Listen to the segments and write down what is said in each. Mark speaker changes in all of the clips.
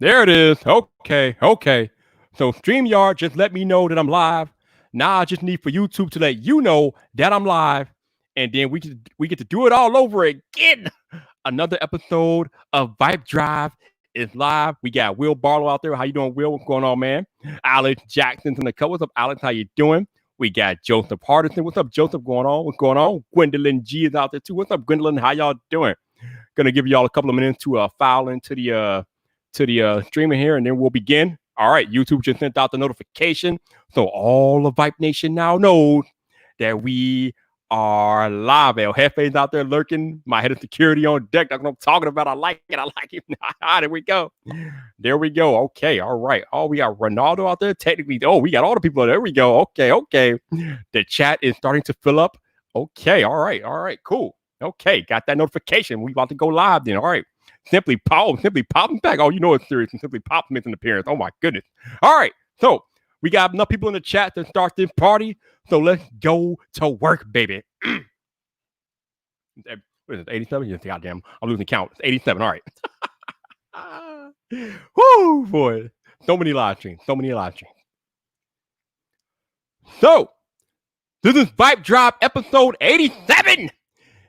Speaker 1: There it is. Okay, okay. So StreamYard just let me know that I'm live. Now I just need for YouTube to let you know that I'm live, and then we get to do it all over again. Another episode of VypDrive is live. We got Will Barlow out there. How you doing, Will? What's going on, man? Alex Jackson's in the cover. What's up, Alex? How you doing? We got Joseph Hardison. What's up, Joseph? Going on? What's going on? Gwendolyn G is out there too. What's up, Gwendolyn? How y'all doing? Gonna give y'all a couple of minutes to file into the streamer here, and then we'll begin. All right, YouTube just sent out the notification, so all of Vipe Nation now knows that we are live. El Jefe's out there lurking. My head of security on deck. That's what I'm talking about. I like it. I like it. There we go. There we go. Okay. All right. Oh, we got Ronaldo out there. Technically, oh, we got all the people. There we go. Okay. Okay. The chat is starting to fill up. Okay. All right. All right. Cool. Okay. Got that notification. We about to go live then. All right. Simply popping back. Oh, you know it's serious. And Simply Pop makes an appearance. Oh my goodness. All right. So we got enough people in the chat to start this party. So let's go to work, baby. What is it? 87? Yes, goddamn. I'm losing count. It's 87. All right. Whoo, boy. So many live streams. So many live streams. So this is VypDrive episode 87.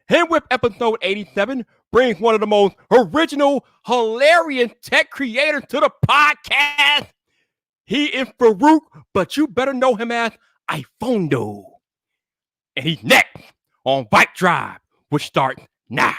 Speaker 1: And with episode 87 brings one of the most original, hilarious tech creators to the podcast. He is Farouk, but you better know him as iPhonedo. And he's next on VypDrive, which starts now.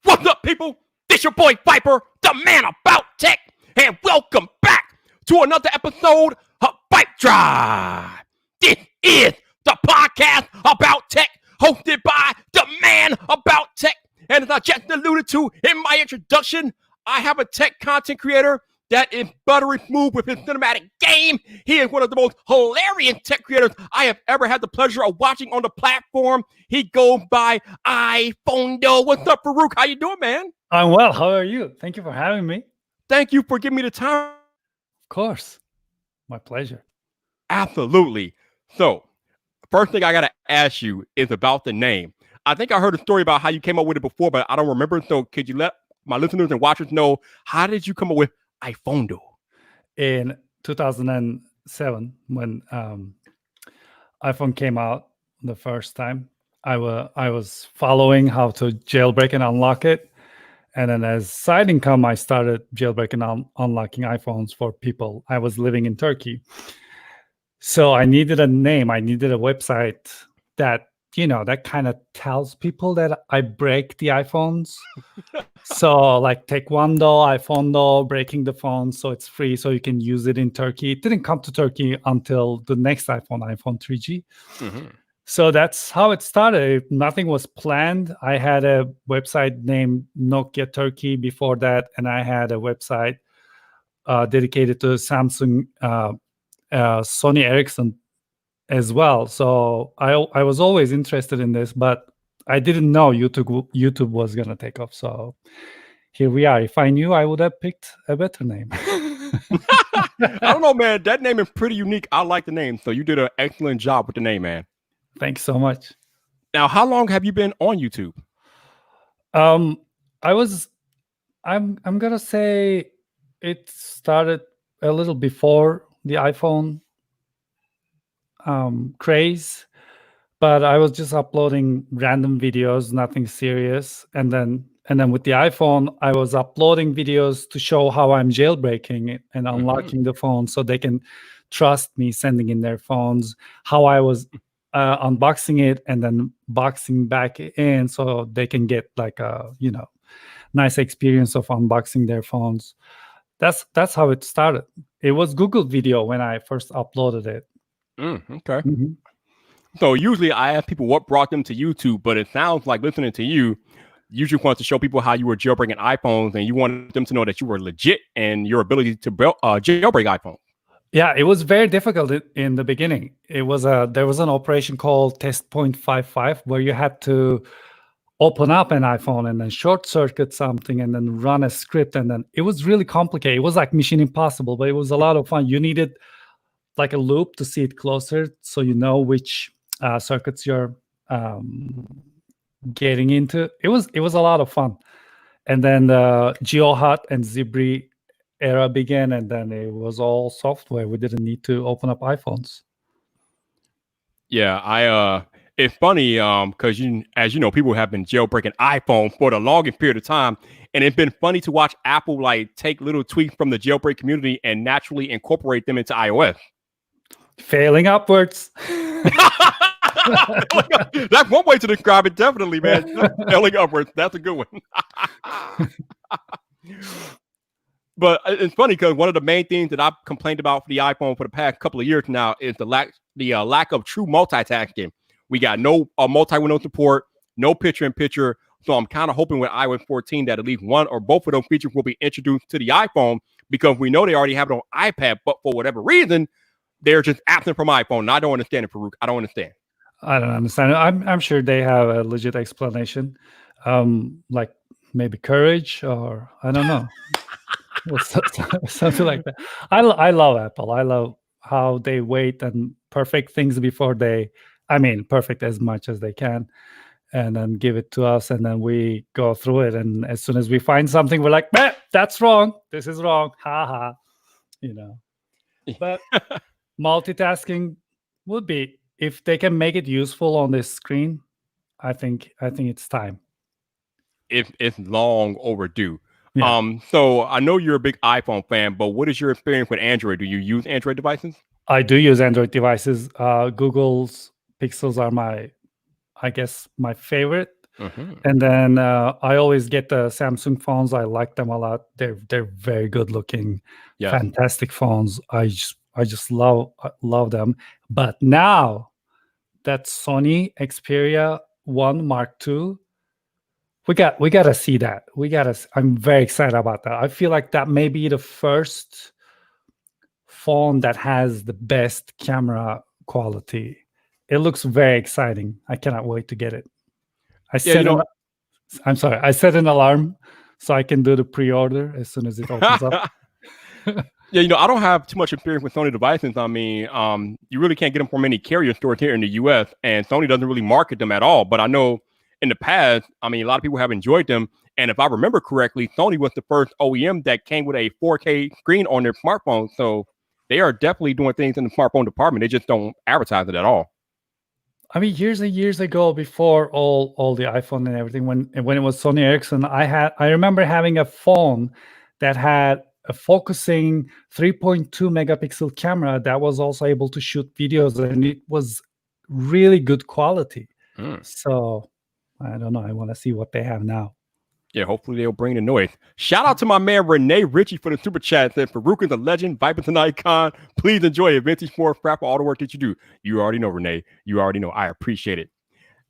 Speaker 1: What's up, people? This your boy Viper, the man about tech, and welcome back to another episode of VypDrive. This is the podcast about tech, hosted by the man about tech. And as I just alluded to in my introduction, I have a tech content creator that is buttery smooth with his cinematic game. He is one of the most hilarious tech creators I have ever had the pleasure of watching on the platform. He goes by iPhonedo. What's up, Farouk? How you doing, man?
Speaker 2: I'm well. How are you? Thank you for having me.
Speaker 1: Thank you for giving me the time.
Speaker 2: Of course. My pleasure.
Speaker 1: Absolutely. So, first thing I got to ask you is about the name. I think I heard a story about how you came up with it before, but I don't remember. So could you let my listeners and watchers know, how did you come up with iPhonedo?
Speaker 2: In 2007, when iPhone came out the first time, I was following how to jailbreak and unlock it. And then as side income, I started jailbreaking and unlocking iPhones for people. I was living in Turkey. So I needed a name. I needed a website that, that kind of tells people that I break the iPhones. So like Taekwondo, iPhonedo, breaking the phone so it's free so you can use it in Turkey. It didn't come to Turkey until the next iPhone 3G. Mm-hmm. So that's how it started. Nothing was planned. I had a website named Nokia Turkey before that, and I had a website dedicated to Samsung, Sony Ericsson as well. So I was always interested in this, but I didn't know YouTube was going to take off. So here we are. If I knew, I would have picked a better name.
Speaker 1: I don't know, man. That name is pretty unique. I like the name. So you did an excellent job with the name, man.
Speaker 2: Thanks so much.
Speaker 1: Now, how long have you been on YouTube?
Speaker 2: I'm going to say it started a little before the iPhone craze, but I was just uploading random videos, nothing serious. And then with the iPhone, I was uploading videos to show how I'm jailbreaking and unlocking the phone so they can trust me sending in their phones, how I was unboxing it and then boxing back in so they can get like a, nice experience of unboxing their phones. That's how it started. It was Google video when I first uploaded it.
Speaker 1: Okay. Mm-hmm. So usually I ask people what brought them to YouTube, but it sounds like listening to you usually wants to show people how you were jailbreaking iPhones and you wanted them to know that you were legit and your ability to jailbreak iPhones.
Speaker 2: Yeah, it was very difficult in the beginning. There was an operation called Test.55 where you had to open up an iPhone and then short circuit something and then run a script, and then it was really complicated. It was like Mission Impossible, but it was a lot of fun. You needed like a loop to see it closer so you know which circuits you're getting into. It was a lot of fun. And then the GeoHot and Zibri era began, and then it was all software. We didn't need to open up iPhones.
Speaker 1: Yeah, it's funny, because as you know, people have been jailbreaking iPhone for the longest period of time, and it's been funny to watch Apple like take little tweaks from the jailbreak community and naturally incorporate them into iOS.
Speaker 2: Failing upwards.
Speaker 1: That's one way to describe it, definitely, man. Failing upwards. That's a good one. But it's funny because one of the main things that I've complained about for the iPhone for the past couple of years now is the lack of true multitasking. We got no multi-window support, no picture-in-picture. So I'm kind of hoping with iOS 14 that at least one or both of those features will be introduced to the iPhone, because we know they already have it on iPad, but for whatever reason, they're just absent from iPhone. And I don't understand it, Farouk. I don't understand.
Speaker 2: I don't understand. I'm sure they have a legit explanation, like maybe courage, or I don't know. Something like that. I love Apple. I love how they wait and perfect things before perfect as much as they can, and then give it to us, and then we go through it. And as soon as we find something, we're like, that's wrong. This is wrong. Ha ha. But multitasking would be, if they can make it useful on this screen, I think it's time.
Speaker 1: It's long overdue.
Speaker 2: Yeah.
Speaker 1: So I know you're a big iPhone fan, but what is your experience with Android? Do you use Android devices?
Speaker 2: I do use Android devices. Google's Pixels are my favorite.
Speaker 1: Mm-hmm.
Speaker 2: And then I always get the Samsung phones. I like them a lot. They're very good looking, fantastic phones. I just love them. But now that Sony Xperia 1 Mark II, we gotta see that. I'm very excited about that. I feel like that may be the first phone that has the best camera quality. It looks very exciting. I cannot wait to get it. I set an alarm so I can do the pre-order as soon as it opens up.
Speaker 1: Yeah, I don't have too much experience with Sony devices. I mean, you really can't get them from any carrier stores here in the US, and Sony doesn't really market them at all. But I know in the past, I mean, a lot of people have enjoyed them. And if I remember correctly, Sony was the first OEM that came with a 4K screen on their smartphone. So they are definitely doing things in the smartphone department. They just don't advertise it at all.
Speaker 2: I mean, years and years ago, before all the iPhone and everything, when it was Sony Ericsson, I remember having a phone that had a focusing 3.2 megapixel camera that was also able to shoot videos, and it was really good quality. So I don't know. I want to see what they have now.
Speaker 1: Yeah, hopefully they'll bring the noise. Shout out to my man Renee Ritchie for the super chat. Said, Farouk is a legend, Viper's an icon. Please enjoy it. Vintage Sport Crap for all the work that you do. You already know, Renee. You already know. I appreciate it.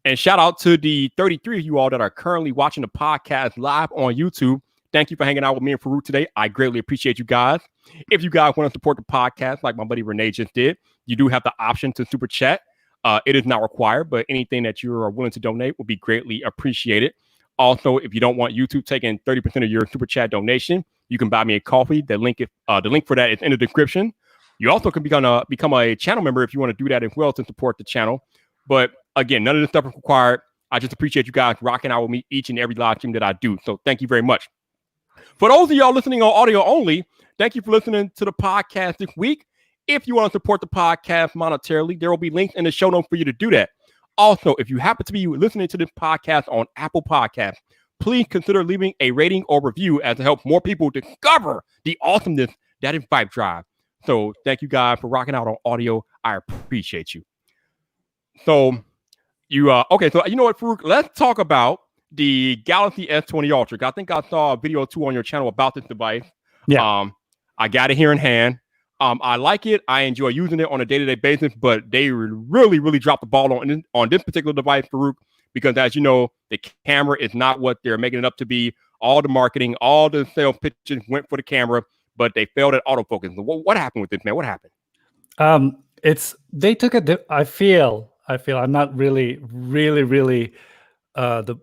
Speaker 1: And shout out to the 33 of you all that are currently watching the podcast live on YouTube. Thank you for hanging out with me and Farouk today. I greatly appreciate you guys. If you guys want to support the podcast like my buddy Renee just did, you do have the option to super chat. It is not required, but anything that you are willing to donate will be greatly appreciated. Also, if you don't want YouTube taking 30% of your super chat donation, you can buy me a coffee. The link for that is in the description. You also can become a channel member if you want to do that as well to support the channel. But again, none of this stuff is required. I just appreciate you guys rocking out with me each and every live stream that I do. So thank you very much. For those of y'all listening on audio only, thank you for listening to the podcast this week. If you want to support the podcast monetarily, there will be links in the show notes for you to do that. Also, if you happen to be listening to this podcast on Apple Podcasts, please consider leaving a rating or review as to help more people discover the awesomeness that is VypDrive. So thank you guys for rocking out on audio. I appreciate you. So okay, so you know what, Farouk? Let's talk about the Galaxy S20 Ultra. I think I saw a video too on your channel about this device.
Speaker 2: Yeah.
Speaker 1: I got it here in hand. I like it. I enjoy using it on a day-to-day basis, but they really, really dropped the ball on this particular device, Farouk, because as you know, the camera is not what they're making it up to be. All the marketing, all the sales pitches went for the camera, but they failed at autofocus. What happened with this, man? What happened?
Speaker 2: They took I feel I'm not really the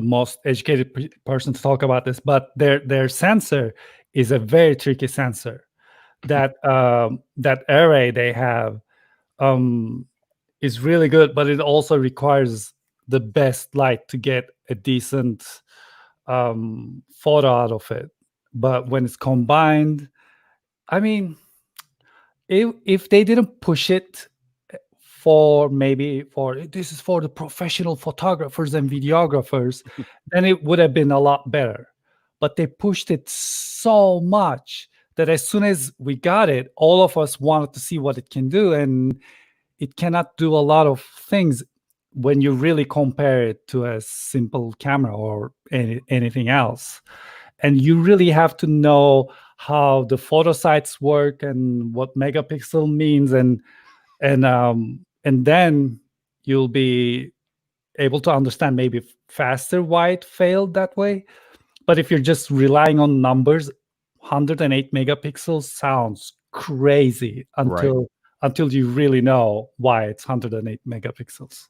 Speaker 2: most educated person to talk about this, but their sensor is a very tricky sensor. That array they have is really good, but it also requires the best light to get a decent photo out of it. But when it's combined, I mean, if they didn't push it for this is for the professional photographers and videographers, then it would have been a lot better. But they pushed it so much that as soon as we got it, all of us wanted to see what it can do, and it cannot do a lot of things when you really compare it to a simple camera or anything else. And you really have to know how the photo sites work and what megapixel means, and then you'll be able to understand maybe faster why it failed that way. But if you're just relying on numbers, 108 megapixels sounds crazy until you really know why it's 108 megapixels.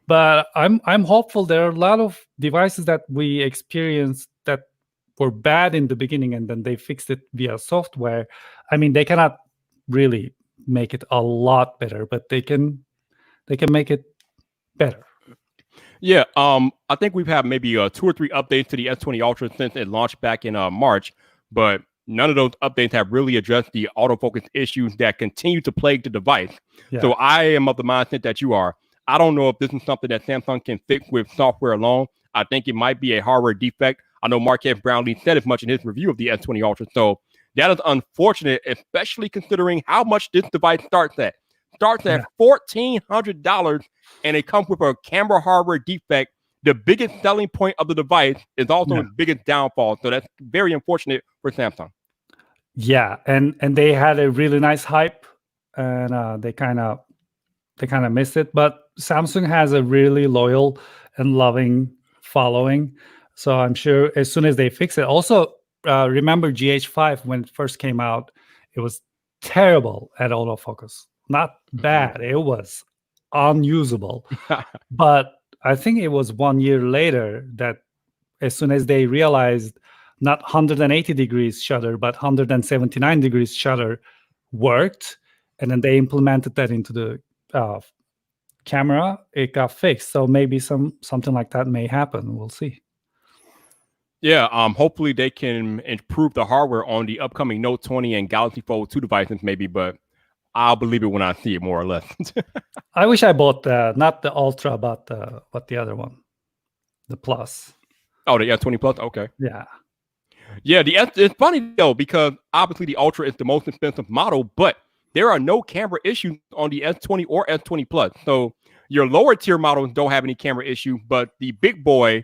Speaker 2: But I'm hopeful. There are a lot of devices that we experienced that were bad in the beginning, and then they fixed it via software. I mean, they cannot really make it a lot better, but they can make it better.
Speaker 1: Yeah, I think we've had maybe 2 or 3 updates to the S20 Ultra since it launched back in March, but none of those updates have really addressed the autofocus issues that continue to plague the device. Yeah. So I am of the mindset that you are. I don't know if this is something that Samsung can fix with software alone. I think it might be a hardware defect. I know Marquez Brownlee said as much in his review of the S20 Ultra. So that is unfortunate, especially considering how much this device starts at. Starts at $1,400, and it comes with a camera hardware defect. The biggest selling point of the device is also its biggest downfall. So that's very unfortunate for Samsung.
Speaker 2: Yeah, and they had a really nice hype, and they kind of missed it. But Samsung has a really loyal and loving following, so I'm sure as soon as they fix it. Also, remember GH5 when it first came out, it was terrible at autofocus. Not bad, it was unusable. But I think it was 1 year later that as soon as they realized not 180 degrees shutter, but 179 degrees shutter worked, and then they implemented that into the camera, it got fixed. So maybe something like that may happen. We'll see.
Speaker 1: Yeah, hopefully they can improve the hardware on the upcoming Note 20 and Galaxy Fold 2 devices maybe, but I'll believe it when I see it, more or less.
Speaker 2: I wish I bought not the Ultra, but the other one, the Plus.
Speaker 1: Oh, the S20 Plus? Okay.
Speaker 2: Yeah.
Speaker 1: Yeah, it's funny, though, because obviously the Ultra is the most expensive model, but there are no camera issues on the S20 or S20 Plus. So your lower tier models don't have any camera issue, but the big boy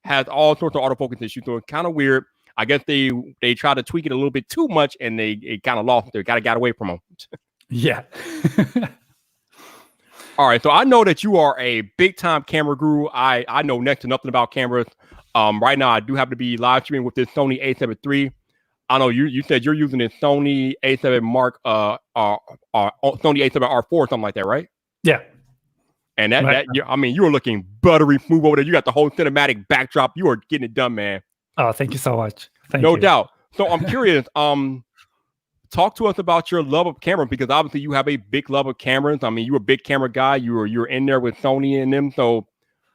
Speaker 1: has all sorts of autofocus issues. So it's kind of weird. I guess they try to tweak it a little bit too much, and it kind of lost. They got away from them.
Speaker 2: Yeah.
Speaker 1: All right. So I know that you are a big time camera guru. I know next to nothing about cameras. Right now, I do happen to be live streaming with this Sony A7 III. I know you said you're using this Sony A7 Mark, Sony A7 R4, something like that, right?
Speaker 2: Yeah.
Speaker 1: And you were looking buttery smooth over there. You got the whole cinematic backdrop. You are getting it done, man.
Speaker 2: Oh, thank you so much.
Speaker 1: No doubt. So I'm curious. Talk to us about your love of camera, because obviously you have a big love of cameras. I mean, you're a big camera guy. You're in there with Sony and them. So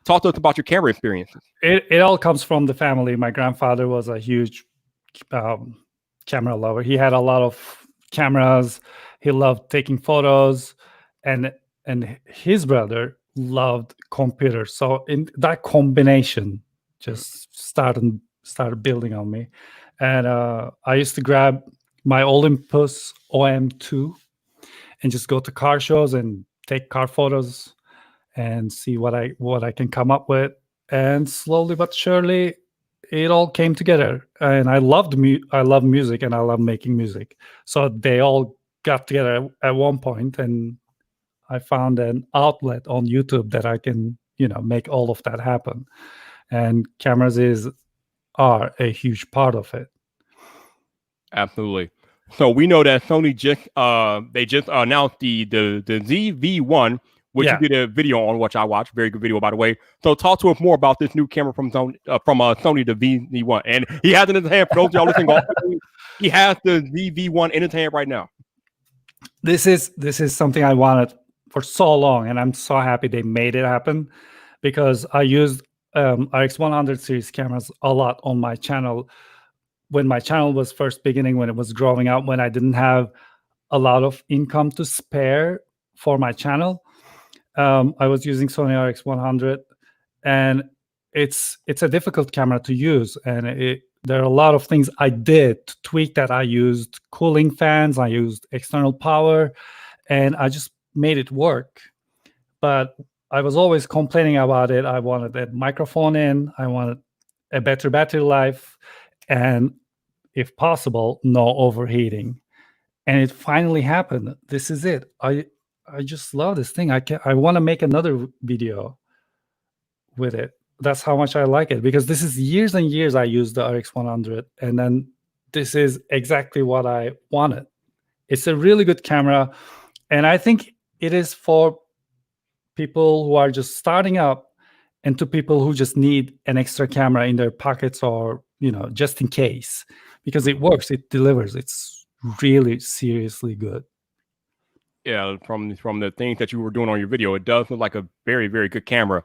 Speaker 1: talk to us about your camera experiences.
Speaker 2: It all comes from the family. My grandfather was a huge camera lover. He had a lot of cameras. He loved taking photos, and his brother loved computers. So in that combination just started building on me. And I used to grab my Olympus OM2 and just go to car shows and take car photos and see what I can come up with. And slowly but surely, it all came together. And I love music, and I love making music. So they all got together at one point, and I found an outlet on YouTube that I can, make all of that happen. And cameras are a huge part of it.
Speaker 1: Absolutely. So we know that Sony just announced the ZV-1, which you did a video on, which I watched. Very good video, by the way. So talk to us more about this new camera from Sony, the ZV-1. And he has it in his hand. For those of y'all listening, he has the ZV-1 in his hand right now.
Speaker 2: This is something I wanted for so long, and I'm so happy they made it happen, because I used RX100 series cameras a lot on my channel when my channel was first beginning, when it was growing up, when I didn't have a lot of income to spare for my channel. I was using Sony RX100, and it's a difficult camera to use, and there are a lot of things I did to tweak that. I used cooling fans, I used external power, and I just made it work. But I was always complaining about it. I wanted a microphone in, I wanted a better battery life, and if possible, no overheating. And it finally happened. This is it. I just love this thing. I want to make another video with it. That's how much I like it, because this is years and years I used the RX100, and then this is exactly what I wanted. It's a really good camera, and I think it is for people who are just starting up and to people who just need an extra camera in their pockets, or just in case, because it works, it delivers. It's really seriously good.
Speaker 1: Yeah, from the things that you were doing on your video, it does look like a very, very good camera.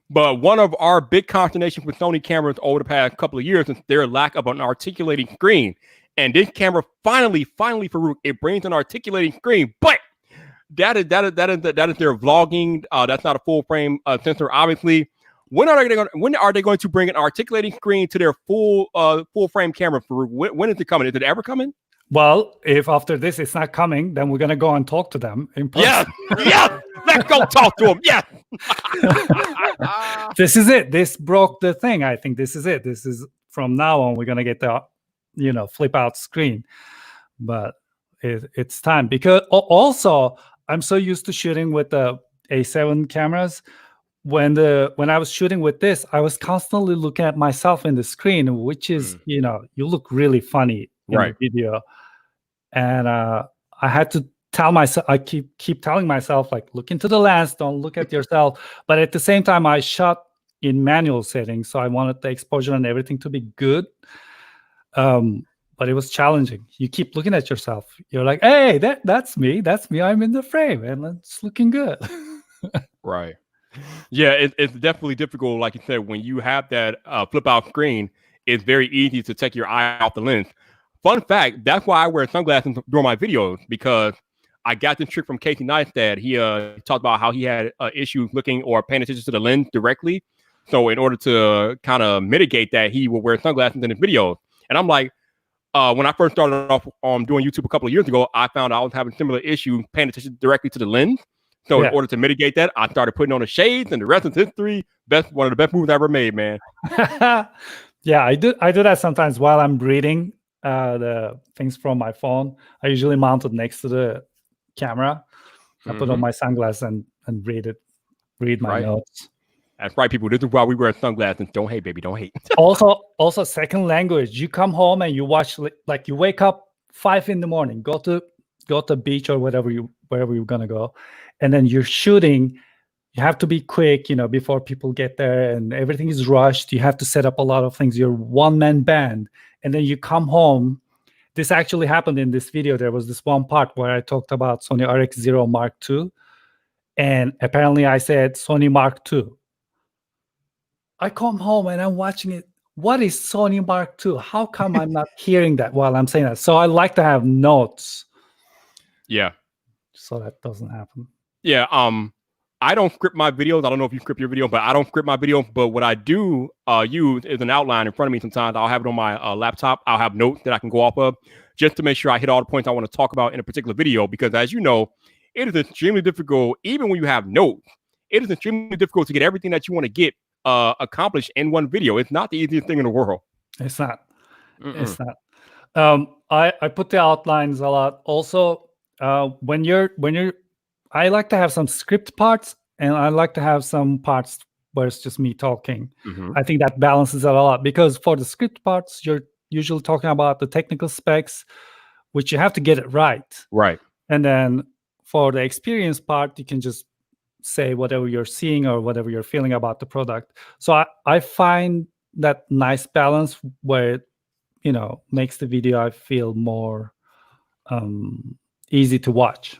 Speaker 1: But one of our big consternations with Sony cameras over the past couple of years is their lack of an articulating screen. And this camera finally, Farouk, it brings an articulating screen. But that is their vlogging. That's not a full frame sensor, obviously. When are they going to bring an articulating screen to their full frame camera, Farouk? When is it coming? Is it ever coming?
Speaker 2: Well, if after this it's not coming, then we're gonna go and talk to them in person.
Speaker 1: Yeah. Let's go talk to them. Yeah.
Speaker 2: This is it. This broke the thing. I think this is it. This is from now on we're gonna get the flip out screen. But it's time, because also I'm so used to shooting with the A7 cameras. When I was shooting with this, I was constantly looking at myself in the screen, which is you look really funny in the video. And I had to tell myself, I keep telling myself, like, look into the lens, don't look at yourself. But at the same time, I shot in manual settings, so I wanted the exposure and everything to be good. But it was challenging. You keep looking at yourself. You're like, hey, that's me. I'm in the frame, and it's looking good.
Speaker 1: Right. Yeah, it's definitely difficult. Like you said, when you have that flip out screen, it's very easy to take your eye off the lens. Fun fact, that's why I wear sunglasses during my videos, because I got this trick from Casey Neistat. He talked about how he had issues looking or paying attention to the lens directly. So in order to kind of mitigate that, he would wear sunglasses in his videos. And I'm like, when I first started off doing YouTube a couple of years ago, I found I was having similar issues paying attention directly to the lens. So in order to mitigate that, I started putting on the shades, and the rest is history. One of the best moves I ever made, man.
Speaker 2: Yeah, I do that sometimes while I'm reading the things from my phone. I usually mount it next to the camera. I put on my sunglasses and read my notes.
Speaker 1: That's right, people. This is why we wear sunglasses. Don't hate, baby. Don't hate.
Speaker 2: also, second language. You come home and you watch, like you wake up 5 a.m, go to beach or wherever you're gonna go, and then you're shooting. You have to be quick, before people get there, and everything is rushed. You have to set up a lot of things. You're one-man band, and then you come home. This actually happened in this video. There was this one part where I talked about Sony RX0 Mark II, and apparently I said Sony Mark II. I come home and I'm watching it. What is Sony Mark II? How come I'm not hearing that while I'm saying that? So I like to have notes.
Speaker 1: Yeah.
Speaker 2: So that doesn't happen.
Speaker 1: Yeah. I don't script my videos. I don't know if you script your video, but I don't script my video. But what I do use is an outline in front of me. Sometimes I'll have it on my laptop. I'll have notes that I can go off of just to make sure I hit all the points I want to talk about in a particular video. Because as you know, it is extremely difficult, even when you have notes, it is extremely difficult to get everything that you want to get accomplished in one video. It's not the easiest thing in the world.
Speaker 2: It's not. It's not. I put the outlines a lot. Also, when you're I like to have some script parts, and I like to have some parts where it's just me talking. I think that balances it a lot, because for the script parts, you're usually talking about the technical specs, which you have to get it right.
Speaker 1: Right.
Speaker 2: And then for the experience part, you can just say whatever you're seeing or whatever you're feeling about the product. So I find that nice balance where it, makes the video I feel more easy to watch.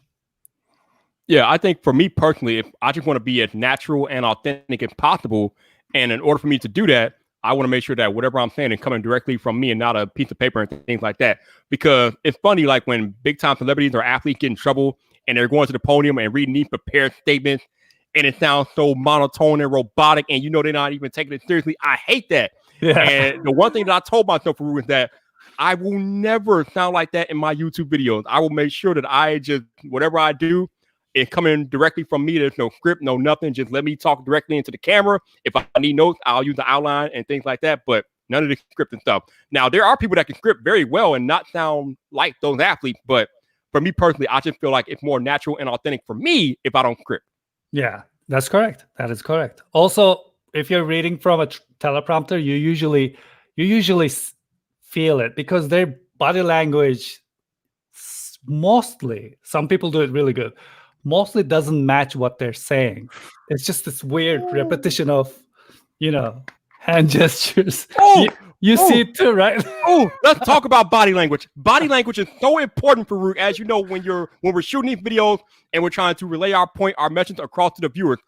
Speaker 1: Yeah, I think for me personally, if I just want to be as natural and authentic as possible, and in order for me to do that, I want to make sure that whatever I'm saying is coming directly from me and not a piece of paper and things like that. Because it's funny, like when big time celebrities or athletes get in trouble and they're going to the podium and reading these prepared statements, and it sounds so monotone and robotic, and they're not even taking it seriously. I hate that.
Speaker 2: Yeah.
Speaker 1: And the one thing that I told myself, Farouk, is that I will never sound like that in my YouTube videos. I will make sure that I just, whatever I do, it's coming directly from me. There's no script, no nothing. Just let me talk directly into the camera. If I need notes, I'll use the outline and things like that, but none of the script and stuff. Now, there are people that can script very well and not sound like those athletes, but for me personally, I just feel like it's more natural and authentic for me if I don't script.
Speaker 2: Yeah, that's correct. That is correct. Also, if you're reading from a teleprompter, you usually feel it because their body language mostly, some people do it really good, mostly doesn't match what they're saying. It's just this weird repetition of, hand gestures. You see it too, right?
Speaker 1: Let's talk about body language. Body language is so important, Farouk, as you know, when we're shooting these videos and we're trying to relay our point, our message across to the viewers.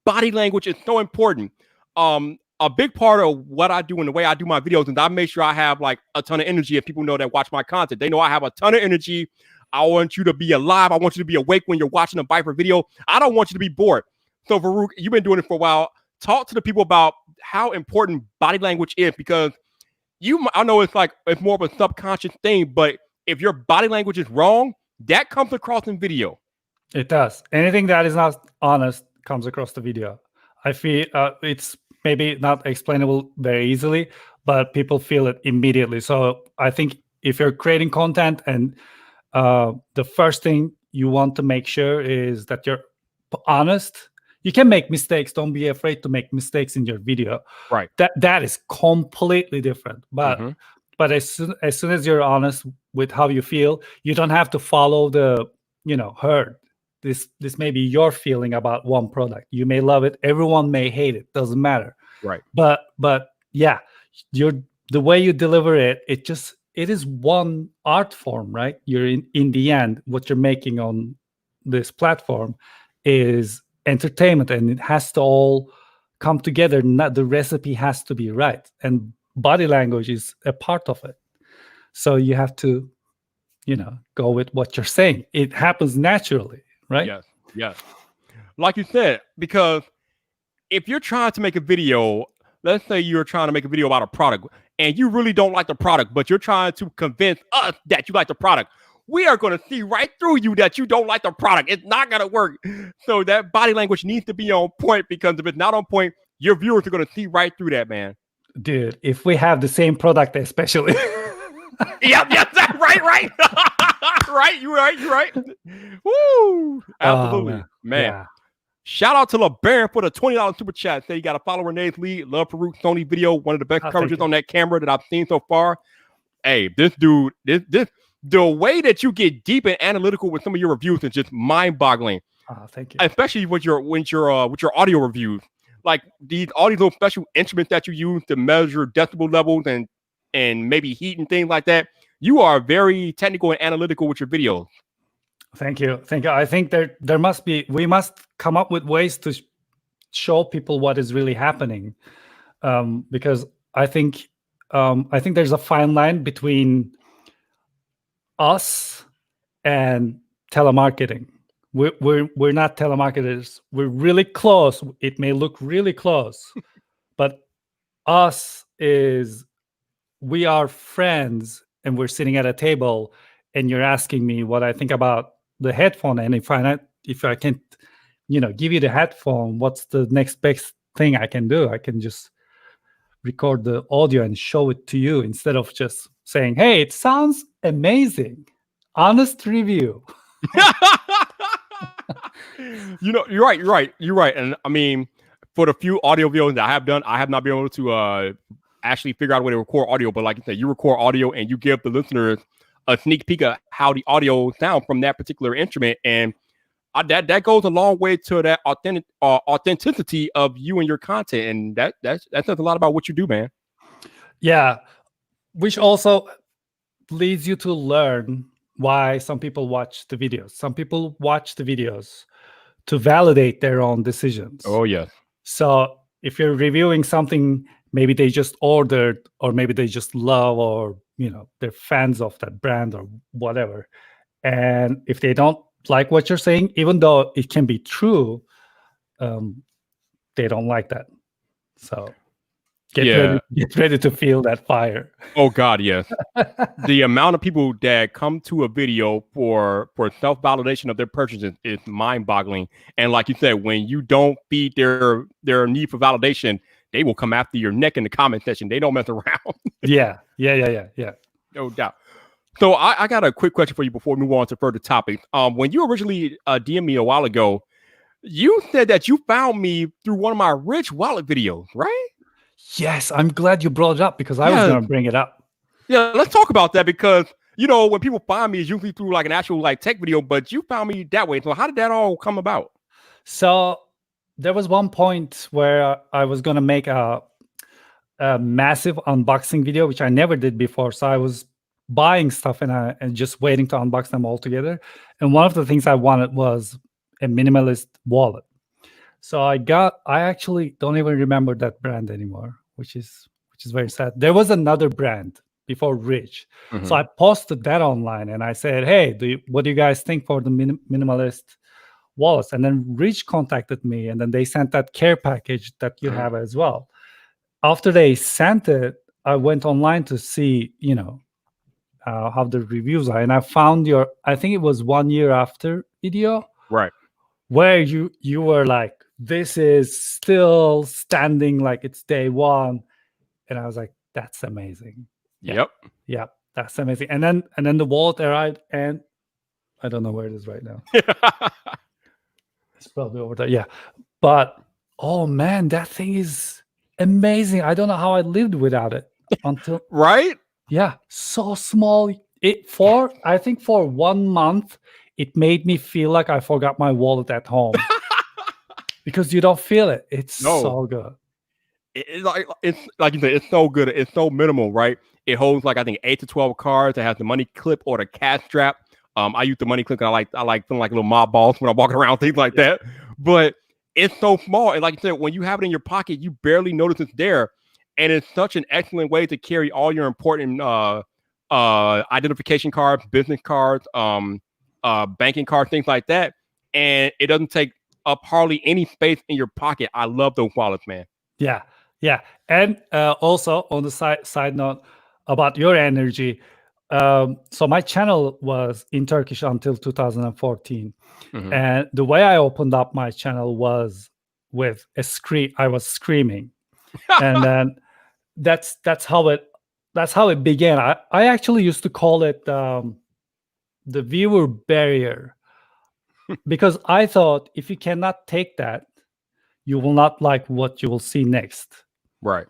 Speaker 1: Body language is so important. A big part of what I do and the way I do my videos is I make sure I have like a ton of energy. If people know that watch my content, they know I have a ton of energy. I want you to be alive. I want you to be awake when you're watching a Viper video. I don't want you to be bored. So Farouk, you've been doing it for a while. Talk to the people about how important body language is, because I know it's more of a subconscious thing, but if your body language is wrong, that comes across in video.
Speaker 2: It does. Anything that is not honest comes across the video. I feel it's maybe not explainable very easily, but people feel it immediately. So I think if you're creating content and the first thing you want to make sure is that you're honest. You can make mistakes. Don't be afraid to make mistakes in your video.
Speaker 1: Right.
Speaker 2: That is completely different. But as soon as you're honest with how you feel, you don't have to follow the herd. This may be your feeling about one product. You may love it. Everyone may hate it. Doesn't matter.
Speaker 1: Right.
Speaker 2: But yeah, the way you deliver it, it is one art form, right? You're in the end, what you're making on this platform is entertainment, and it has to all come together. Not the recipe has to be right, and body language is a part of it. So you have to, go with what you're saying. It happens naturally, right?
Speaker 1: Yes. Like you said, because if you're trying to make a video, let's say you're trying to make a video about a product and you really don't like the product, but you're trying to convince us that you like the product, we are going to see right through you that you don't like the product. It's not going to work. So that body language needs to be on point, because if it's not on point, your viewers are going to see right through that, man.
Speaker 2: Dude, if we have the same product, especially.
Speaker 1: Yep, right. Right, you're right. Woo! Absolutely, man.
Speaker 2: Yeah.
Speaker 1: Shout out to LeBaron for the $20 super chat. Say you got to follow Renee's lead. Love Farouk Sony video. One of the best coverages on that camera that I've seen so far. Hey, this dude, the way that you get deep and analytical with some of your reviews is just mind-boggling.
Speaker 2: Thank you.
Speaker 1: Especially with your audio reviews. Like all these little special instruments that you use to measure decibel levels and maybe heat and things like that. You are very technical and analytical with your videos.
Speaker 2: Thank you. I think we must come up with ways to show people what is really happening, because I think there's a fine line between us and telemarketing. We're not telemarketers. We're really close. It may look really close, but us is, we are friends, and we're sitting at a table, and you're asking me what I think about the headphone, and if I can't, give you the headphone, what's the next best thing I can do? I can just record the audio and show it to you instead of just saying, "Hey, it sounds amazing." Honest review.
Speaker 1: You're right. And I mean, for the few audio videos that I have done, I have not been able to actually figure out a way to record audio. But like you said, you record audio and you give the listeners a sneak peek of how the audio sounds from that particular instrument, and that goes a long way to that authenticity of you and your content, and that says a lot about what you do, man.
Speaker 2: Yeah, which also leads you to learn why some people watch the videos. Some people watch the videos to validate their own decisions.
Speaker 1: Oh yes.
Speaker 2: So if you're reviewing something, maybe they just ordered, or maybe they just love, or they're fans of that brand or whatever. And if they don't like what you're saying, even though it can be true, they don't like that. So get ready to feel that fire.
Speaker 1: Oh God, yes. The amount of people that come to a video for self-validation of their purchases is mind-boggling. And like you said, when you don't feed their need for validation, they will come after your neck in the comment section. They don't mess around.
Speaker 2: Yeah.
Speaker 1: No doubt. So I got a quick question for you before we move on to further topics. When you originally DM'd me a while ago, you said that you found me through one of my Rich Wallet videos, right?
Speaker 2: Yes, I'm glad you brought it up, because I was going to bring it up.
Speaker 1: Yeah, let's talk about that, because when people find me, it's usually through like an actual like tech video, but you found me that way. So how did that all come about?
Speaker 2: So there was one point where I was going to make a massive unboxing video, which I never did before. So I was buying stuff and just waiting to unbox them all together. And one of the things I wanted was a minimalist wallet. So I actually don't even remember that brand anymore, which is very sad. There was another brand before Rich. Mm-hmm. So I posted that online and I said, hey, what do you guys think for the minimalist wallets? And then Rich contacted me, and then they sent that care package that you have as well. After they sent it, I went online to see, how the reviews are. And I found I think it was 1 year after video.
Speaker 1: Right.
Speaker 2: Where you were like, this is still standing like it's day one. And I was like, that's amazing.
Speaker 1: Yep.
Speaker 2: Yeah, that's amazing. And then the wallet arrived, and I don't know where it is right now. It's probably over there. Yeah. But, oh man, that thing is amazing. I don't know how I lived without it until
Speaker 1: right.
Speaker 2: Yeah, so small. I think for 1 month, it made me feel like I forgot my wallet at home. Because you don't feel it. It's so good.
Speaker 1: It's like you said, it's so good. It's so minimal, right? It holds like I think 8 to 12 cards. It has the money clip or the cash strap. I use the money clip. I like feeling like little mob balls when I'm walking around, things like that. But it's so small, and like you said, when you have it in your pocket, you barely notice it's there. And it's such an excellent way to carry all your important identification cards, business cards, banking cards, things like that. And it doesn't take up hardly any space in your pocket. I love those wallets, man.
Speaker 2: Yeah. And also on the side note about your energy. So my channel was in Turkish until 2014. Mm-hmm. And the way I opened up my channel was with a scream. I was screaming. And then that's how it began. I actually used to call it the viewer barrier, because I thought if you cannot take that, you will not like what you will see next.
Speaker 1: Right.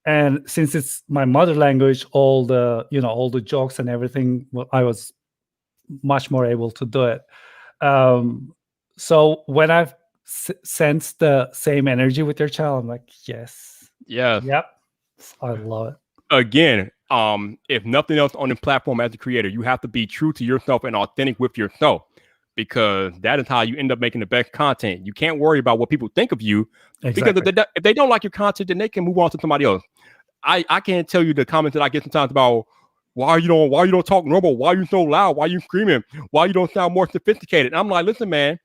Speaker 2: And since it's my mother language, all the jokes and everything, I was much more able to do it. So when I've sensed the same energy with your channel, I'm like, yes.
Speaker 1: Yeah.
Speaker 2: Yep. I love it.
Speaker 1: Again, if nothing else on the platform as a creator, you have to be true to yourself and authentic with yourself, because that is how you end up making the best content. You can't worry about what people think of you, because if they don't like your content, then they can move on to somebody else. I can't tell you the comments that I get sometimes about why you don't talk normal, why you so loud, why you screaming, why you don't sound more sophisticated. And I'm like, listen, man,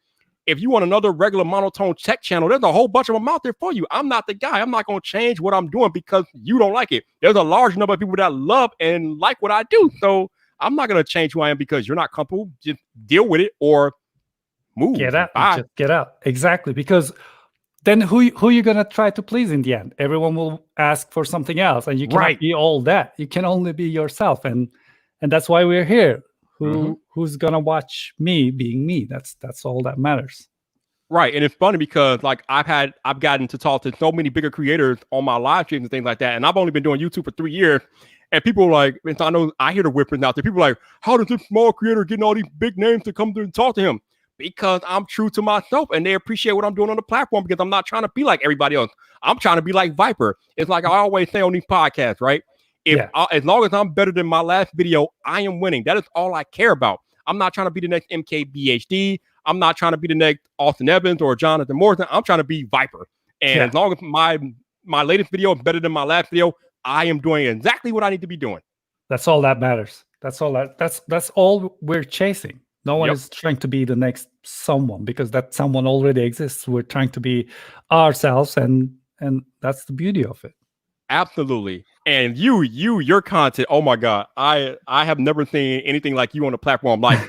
Speaker 1: if you want another regular monotone tech channel, there's a whole bunch of them out there for you. I'm not the guy. I'm not going to change what I'm doing because you don't like it. There's a large number of people that love and like what I do. So I'm not going to change who I am because you're not comfortable. Just deal with it or move.
Speaker 2: Get out. Just get out. Exactly. Because then who you going to try to please in the end? Everyone will ask for something else, and you cannot be all that. You can only be yourself. And that's why we're here. Who's gonna watch me being me? That's all that matters.
Speaker 1: Right. And it's funny because like I've gotten to talk to so many bigger creators on my live streams and things like that. And I've only been doing YouTube for 3 years. And people like, and so I know I hear the whispers out there. People are like, how does this small creator getting all these big names to come through and talk to him? Because I'm true to myself and they appreciate what I'm doing on the platform, because I'm not trying to be like everybody else. I'm trying to be like Viper. It's like I always say on these podcasts, right? As long as I'm better than my last video, I am winning. That is all I care about. I'm not trying to be the next MKBHD. I'm not trying to be the next Austin Evans or Jonathan Morrison. I'm trying to be Viper. And
Speaker 2: Yeah.
Speaker 1: as long as my latest video is better than my last video, I am doing exactly what I need to be doing.
Speaker 2: That's all that matters. That's all we're chasing. No one
Speaker 1: Yep.
Speaker 2: is trying to be the next someone, because that someone already exists. We're trying to be ourselves, and that's the beauty of it.
Speaker 1: Absolutely. And your content, oh my God, I have never seen anything like you on the platform. Like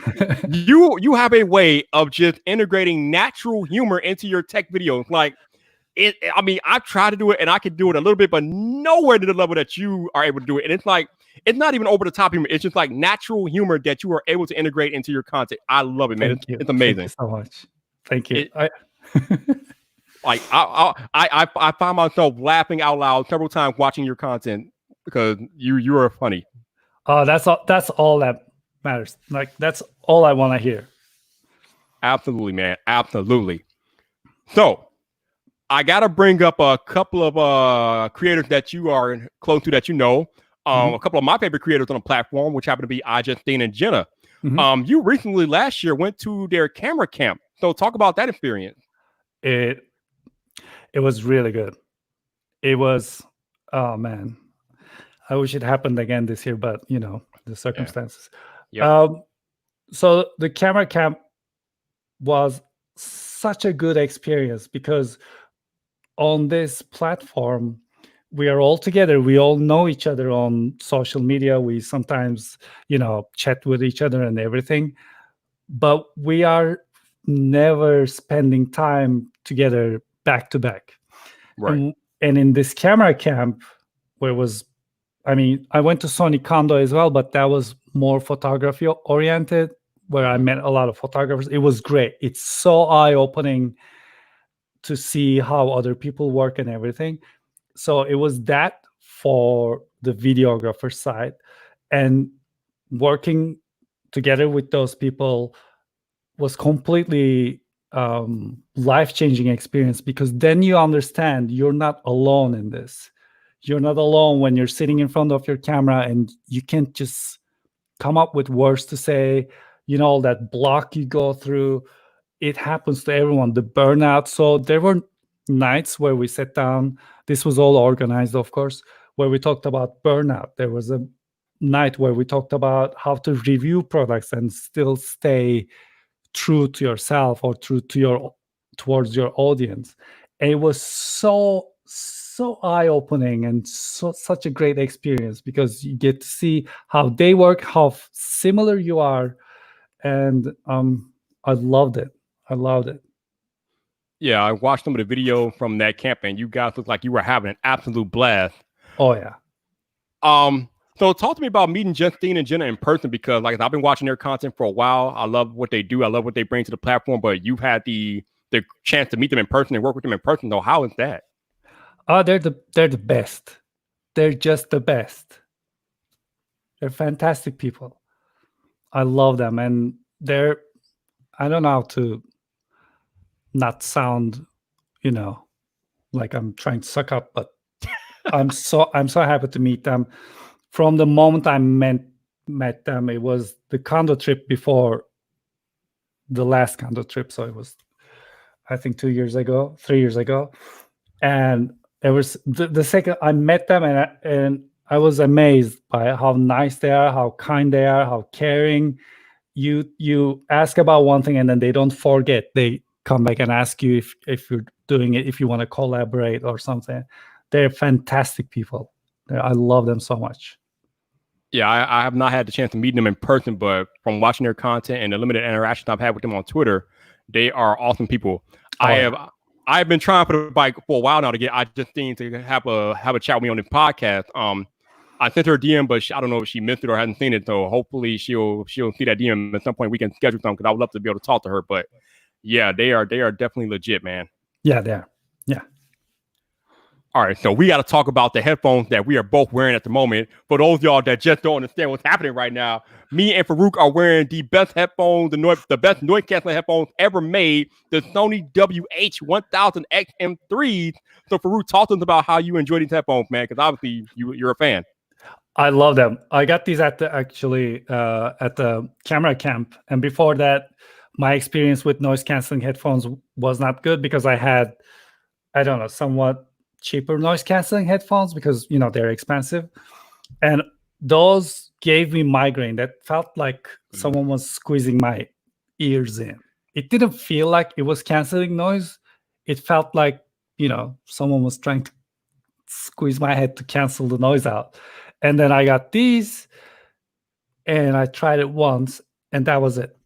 Speaker 1: you have a way of just integrating natural humor into your tech videos. Like I mean, I've tried to do it and I can do it a little bit, but nowhere to the level that you are able to do it. And it's like, it's not even over the top humor. It's just like natural humor that you are able to integrate into your content. I love it, man. It's amazing.
Speaker 2: Thank you so much. Thank you.
Speaker 1: Like I find myself laughing out loud several times watching your content because you are funny.
Speaker 2: That's all that matters. Like, that's all I want to hear.
Speaker 1: Absolutely, man. Absolutely. So I gotta bring up a couple of creators that you are close to that you know. A couple of my favorite creators on the platform, which happen to be Justine and Jenna. You recently last year went to their camera camp. So talk about that experience.
Speaker 2: It was really good. It was, oh man, I wish it happened again this year, but you know, the circumstances.
Speaker 1: Yeah.
Speaker 2: So the camera camp was such a good experience because on this platform, we are all together. We all know each other on social media. We sometimes, chat with each other and everything, but we are never spending time together back to back.
Speaker 1: Right.
Speaker 2: And in this camera camp, where I went to Sony Kondo as well, but that was more photography oriented, where I met a lot of photographers. It was great. It's so eye-opening to see how other people work and everything. So it was that for the videographer side, and working together with those people was completely life-changing experience, because then you understand you're not alone in this. You're not alone when you're sitting in front of your camera and you can't just come up with words to say, all that block you go through. It happens to everyone, the burnout. So there were nights where we sat down. This was all organized, of course, where we talked about burnout. There was a night where we talked about how to review products and still stay true to yourself or true to towards your audience. And it was so eye-opening and such a great experience, because you get to see how they work, how similar you are, and I loved it.
Speaker 1: Yeah, I watched some of the video from that camp, and you guys look like you were having an absolute blast.
Speaker 2: Oh yeah.
Speaker 1: So talk to me about meeting Justine and Jenna in person, because like I've been watching their content for a while. I love what they do. I love what they bring to the platform, but you've had the chance to meet them in person and work with them in person. So how is that?
Speaker 2: They're the best. They're just the best. They're fantastic people. I love them, and I don't know how to not sound, like I'm trying to suck up, but I'm so happy to meet them. From the moment I met them, it was the Kondo trip before the last Kondo trip. So it was, I think, 3 years ago. And it was the second I met them, and I was amazed by how nice they are, how kind they are, how caring. You ask about one thing and then they don't forget. They come back and ask you if you're doing it, if you want to collaborate or something. They're fantastic people. I love them so much.
Speaker 1: Yeah, I have not had the chance to meet them in person, but from watching their content and the limited interactions I've had with them on Twitter, they are awesome people. Oh, I've been trying for a while now to get Justine to have a chat with me on the podcast. I sent her a DM, but I don't know if she missed it or hasn't seen it. So hopefully she'll see that DM at some point. We can schedule something, because I would love to be able to talk to her. But yeah, they are definitely legit, man.
Speaker 2: Yeah, they are. Yeah.
Speaker 1: All right, so we got to talk about the headphones that we are both wearing at the moment. For those of y'all that just don't understand what's happening right now, me and Farouk are wearing the best headphones, the best noise canceling headphones ever made, the Sony WH-1000X M3s. So Farouk, talk to us about how you enjoy these headphones, man, because obviously you're a fan.
Speaker 2: I love them. I got these at the camera camp, and before that, my experience with noise canceling headphones was not good because I had, I don't know, somewhat cheaper noise canceling headphones because, they're expensive. And those gave me migraine that felt like someone was squeezing my ears in. It didn't feel like it was canceling noise. It felt like, someone was trying to squeeze my head to cancel the noise out. And then I got these and I tried it once and that was it.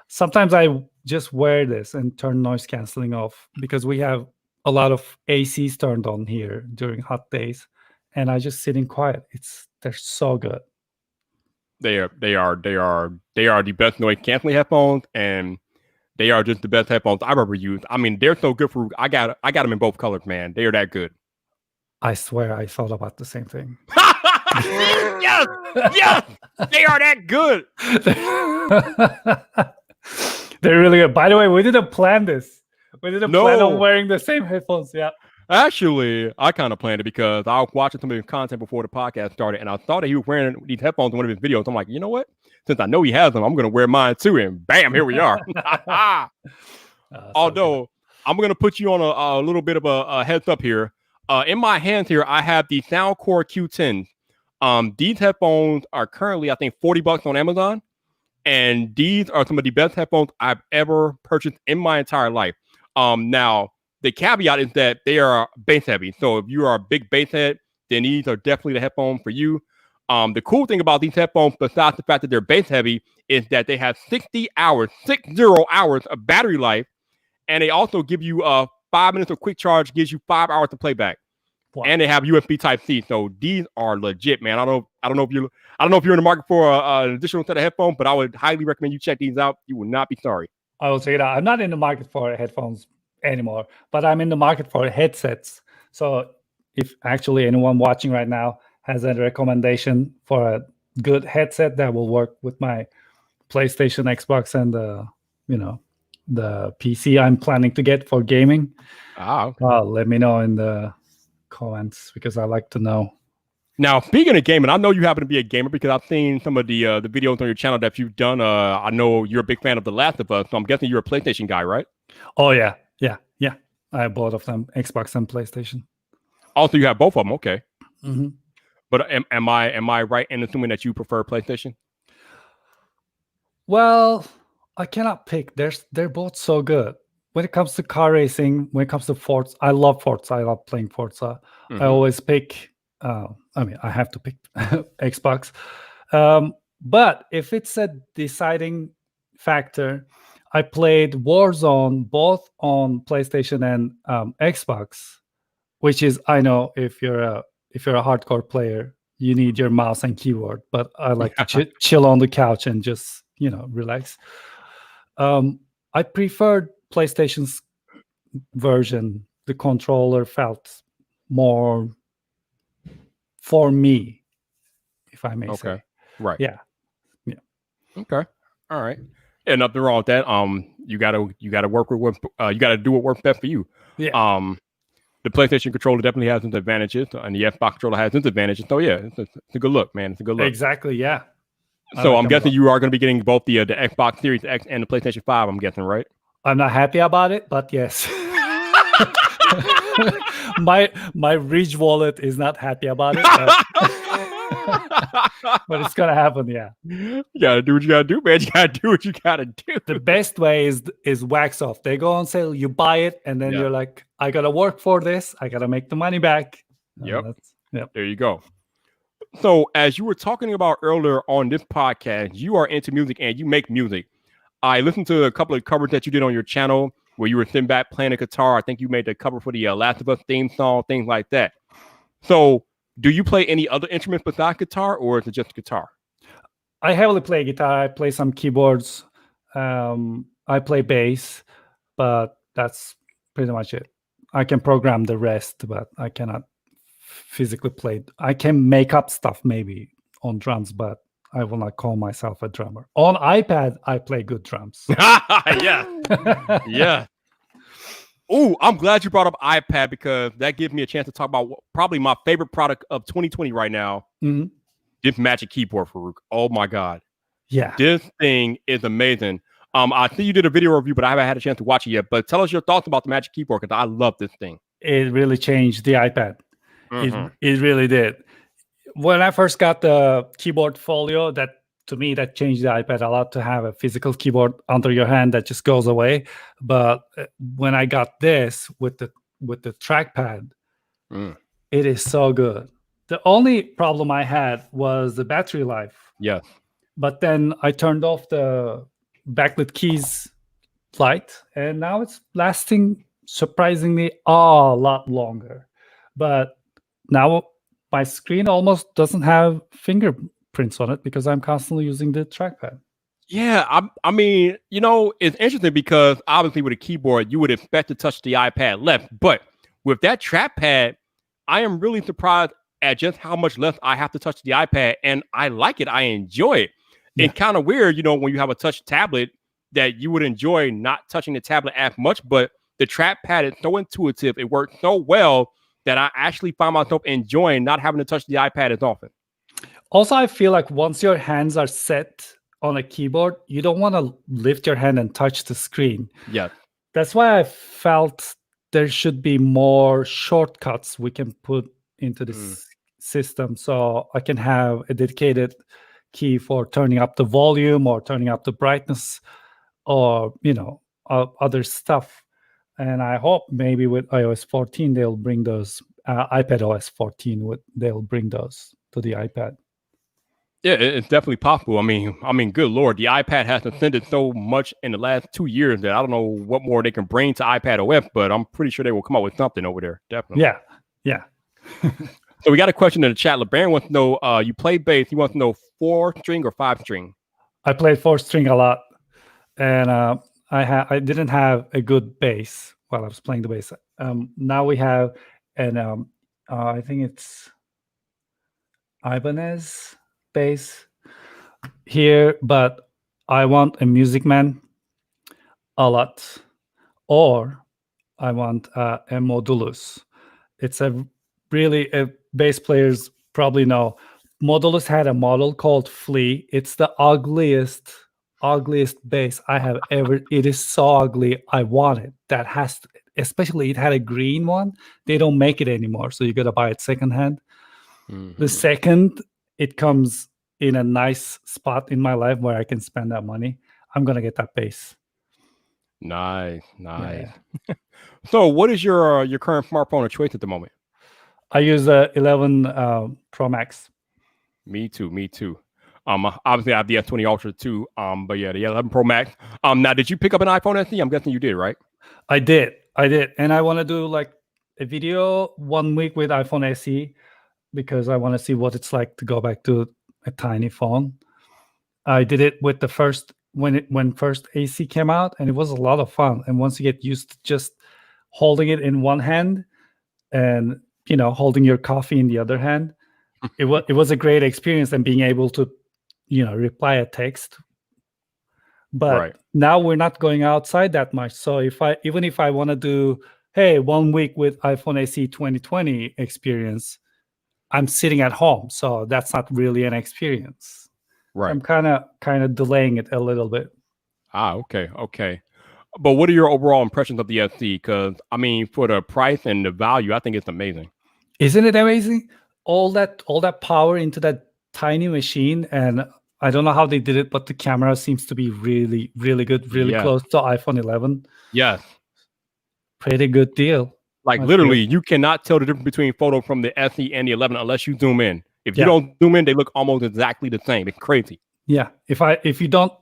Speaker 2: Sometimes I just wear this and turn noise canceling off because we have a lot of ACs turned on here during hot days, and I just sit in quiet. They're so good.
Speaker 1: They are the best noise canceling headphones, and they are just the best headphones I've ever used. I mean, they're so good for. I got them in both colors, man. They are that good.
Speaker 2: I swear, I thought about the same thing.
Speaker 1: Yes, they are that good.
Speaker 2: They're really good. By the way, we didn't plan this. We didn't plan on wearing the same headphones. Yeah.
Speaker 1: Actually, I kind of planned it because I was watching some of his content before the podcast started, and I thought that he was wearing these headphones in one of his videos. I'm like, you know what? Since I know he has them, I'm going to wear mine too. And bam, here we are. Although, I'm going to put you on a little bit of a heads up here. In my hands here, I have the Soundcore Q10. These headphones are currently, I think, $40 on Amazon. And these are some of the best headphones I've ever purchased in my entire life. Now, the caveat is that they are bass heavy. So if you are a big bass head, then these are definitely the headphones for you. The cool thing about these headphones, besides the fact that they're bass heavy, is that they have 60 hours of battery life. And they also give you 5 minutes of quick charge, gives you 5 hours of playback. Wow. And they have USB Type-C. So these are legit, man. I don't know if you're in the market for an additional set of headphones, but I would highly recommend you check these out. You will not be sorry.
Speaker 2: I will check it out. I'm not in the market for headphones anymore, but I'm in the market for headsets. So if actually anyone watching right now has a recommendation for a good headset that will work with my PlayStation, Xbox, and the PC I'm planning to get for gaming, let me know in the comments because I like to know.
Speaker 1: Now, speaking of gaming, I know you happen to be a gamer because I've seen some of the videos on your channel that you've done. I know you're a big fan of The Last of Us, so I'm guessing you're a PlayStation guy, right?
Speaker 2: Oh, yeah. I have both of them, Xbox and PlayStation.
Speaker 1: Also, you have both of them, okay.
Speaker 2: Mm-hmm.
Speaker 1: But am I right in assuming that you prefer PlayStation?
Speaker 2: Well, I cannot pick. They're both so good. When it comes to car racing, when it comes to Forza, I love Forza. I love playing Forza. Mm-hmm. I always pick, I have to pick Xbox. But if it's a deciding factor, I played Warzone both on PlayStation and Xbox, which is, I know if you're a hardcore player, you need your mouse and keyboard. But I like to chill on the couch and just relax. I preferred PlayStation's version. The controller felt more for me, if I may say.
Speaker 1: Right.
Speaker 2: Yeah.
Speaker 1: Okay. All right. And nothing wrong with that. You gotta work with what you gotta do what works best for you.
Speaker 2: Yeah.
Speaker 1: The PlayStation controller definitely has its advantages, and the Xbox controller has its advantages. So yeah, it's a good look, man. It's a good look.
Speaker 2: Exactly. Yeah.
Speaker 1: So I'm guessing you are going to be getting both the Xbox Series X and the PlayStation 5. I'm guessing, right?
Speaker 2: I'm not happy about it, but yes. my Ridge wallet is not happy about it. But it's gonna happen, yeah.
Speaker 1: You gotta do what you gotta do, man. You gotta do what you gotta do.
Speaker 2: The best way is wax off. They go on sale, you buy it, and then you're like, I gotta work for this. I gotta make the money back.
Speaker 1: Yep. There you go. So as you were talking about earlier on this podcast, you are into music and you make music. I listened to a couple of covers that you did on your channel where you were sitting back playing a guitar. I think you made the cover for the Last of Us theme song, things like that. So do you play any other instruments besides guitar, or is it just guitar?
Speaker 2: I heavily play guitar. I play some keyboards. I play bass, but that's pretty much it. I can program the rest, but I cannot physically play. I can make up stuff maybe on drums, but I will not call myself a drummer. On iPad, I play good drums.
Speaker 1: Yeah. Oh, I'm glad you brought up iPad because that gives me a chance to talk about probably my favorite product of 2020 right now.
Speaker 2: Mm-hmm.
Speaker 1: This Magic Keyboard, Farouk. Oh my God.
Speaker 2: Yeah.
Speaker 1: This thing is amazing. I think you did a video review, but I haven't had a chance to watch it yet. But tell us your thoughts about the Magic Keyboard because I love this thing.
Speaker 2: It really changed the iPad.
Speaker 1: Mhm.
Speaker 2: It really did. When I first got the keyboard folio, that to me that changed the iPad a lot to have a physical keyboard under your hand that just goes away. But when I got this with the trackpad,
Speaker 1: Mm.
Speaker 2: it is so good. The only problem I had was the battery life.
Speaker 1: Yes.
Speaker 2: But then I turned off the backlit keys light, and now it's lasting surprisingly a lot longer. But now my screen almost doesn't have fingerprints on it because I'm constantly using the trackpad.
Speaker 1: Yeah, I mean, it's interesting because obviously with a keyboard, you would expect to touch the iPad left, but with that trackpad, I am really surprised at just how much less I have to touch the iPad, and I like it. I enjoy it.
Speaker 2: Yeah.
Speaker 1: It's kind of weird, when you have a touch tablet that you would enjoy not touching the tablet as much, but the trackpad is so intuitive. It works so well that I actually find myself enjoying not having to touch the iPad as often.
Speaker 2: Also, I feel like once your hands are set on a keyboard, you don't want to lift your hand and touch the screen.
Speaker 1: Yeah.
Speaker 2: That's why I felt there should be more shortcuts we can put into this system, so I can have a dedicated key for turning up the volume or turning up the brightness or other stuff. And I hope maybe with iOS 14 they'll bring those iPad OS 14 they'll bring those to the iPad.
Speaker 1: Yeah, it's definitely possible. I mean, good Lord, the iPad has ascended so much in the last 2 years that I don't know what more they can bring to iPad OS, but I'm pretty sure they will come up with something over there. Definitely.
Speaker 2: Yeah.
Speaker 1: So we got a question in the chat. LeBaron wants to know, you play bass. He wants to know 4-string or 5-string.
Speaker 2: I played 4-string a lot, and I didn't have a good bass while I was playing the bass. Now we have an I think it's Ibanez bass here, but I want a Music Man a lot, or I want a Modulus. It's a bass players probably know. Modulus had a model called Flea. It's the ugliest bass I have ever. It is so ugly. I want it. That has to, especially it had a green one. They don't make it anymore, so you gotta buy it secondhand.
Speaker 1: Mm-hmm.
Speaker 2: The second it comes in a nice spot in my life where I can spend that money, I'm gonna get that bass.
Speaker 1: Nice. Yeah. So, what is your current smartphone of choice at the moment?
Speaker 2: I use a 11 Pro Max.
Speaker 1: Me too. Obviously I have the S20 Ultra too. But yeah, the 11 Pro Max. Now did you pick up an iPhone SE? I'm guessing you did, right?
Speaker 2: I did, and I want to do like a video 1 week with iPhone SE because I want to see what it's like to go back to a tiny phone. I did it with the first when first AC came out, and it was a lot of fun. And once you get used to just holding it in one hand and holding your coffee in the other hand, it was a great experience, and being able to reply a text. But now we're not going outside that much, so even if I want to do 1 week with iPhone SE 2020 experience, I'm sitting at home, so that's not really an experience.
Speaker 1: Right.
Speaker 2: I'm kind of delaying it a little bit.
Speaker 1: Okay. But what are your overall impressions of the SE? Because I mean, for the price and the value, I think it's amazing.
Speaker 2: Isn't it amazing? All that power into that tiny machine, and I don't know how they did it, but the camera seems to be really, really good, really close to iPhone 11.
Speaker 1: Yes.
Speaker 2: Pretty good deal.
Speaker 1: Like literally, you cannot tell the difference between photo from the SE and the 11 unless you zoom in. If you don't zoom in, they look almost exactly the same. It's crazy.
Speaker 2: Yeah. If you don't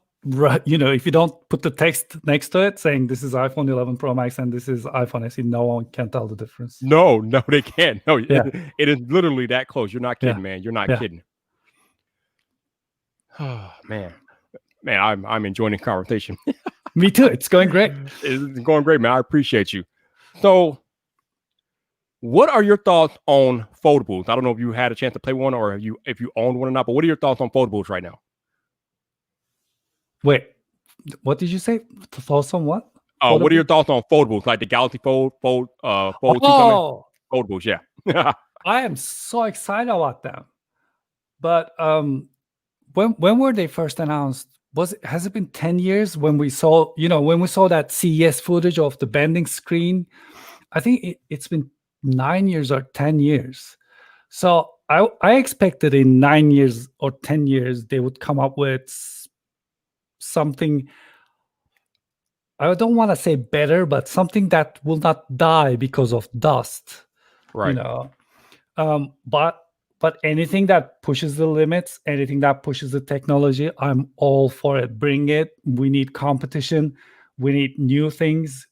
Speaker 2: put the text next to it saying this is iPhone 11 Pro Max and this is iPhone SE, no one can tell the difference.
Speaker 1: No, they can't. No, it is literally that close. You're not kidding, man. You're not kidding. Oh, man, I'm enjoying the conversation.
Speaker 2: Me too. It's going great.
Speaker 1: It's going great, man. I appreciate you. So, what are your thoughts on foldables? I don't know if you had a chance to play one or if you own one or not, but what are your thoughts on foldables right now?
Speaker 2: Wait, what did you say? Thoughts on what?
Speaker 1: What are your thoughts on foldables, like the Galaxy Fold 2 coming? Foldables, yeah.
Speaker 2: I am so excited about them. But when were they first announced? has it been 10 years when we saw, when we saw that CES footage of the bending screen? I think it's been 9 years or 10 years. So I expected in 9 years or 10 years they would come up with something. I don't want to say better, but something that will not die because of dust.
Speaker 1: Right.
Speaker 2: But anything that pushes the limits, anything that pushes the technology, I'm all for it. Bring it. We need competition. We need new things.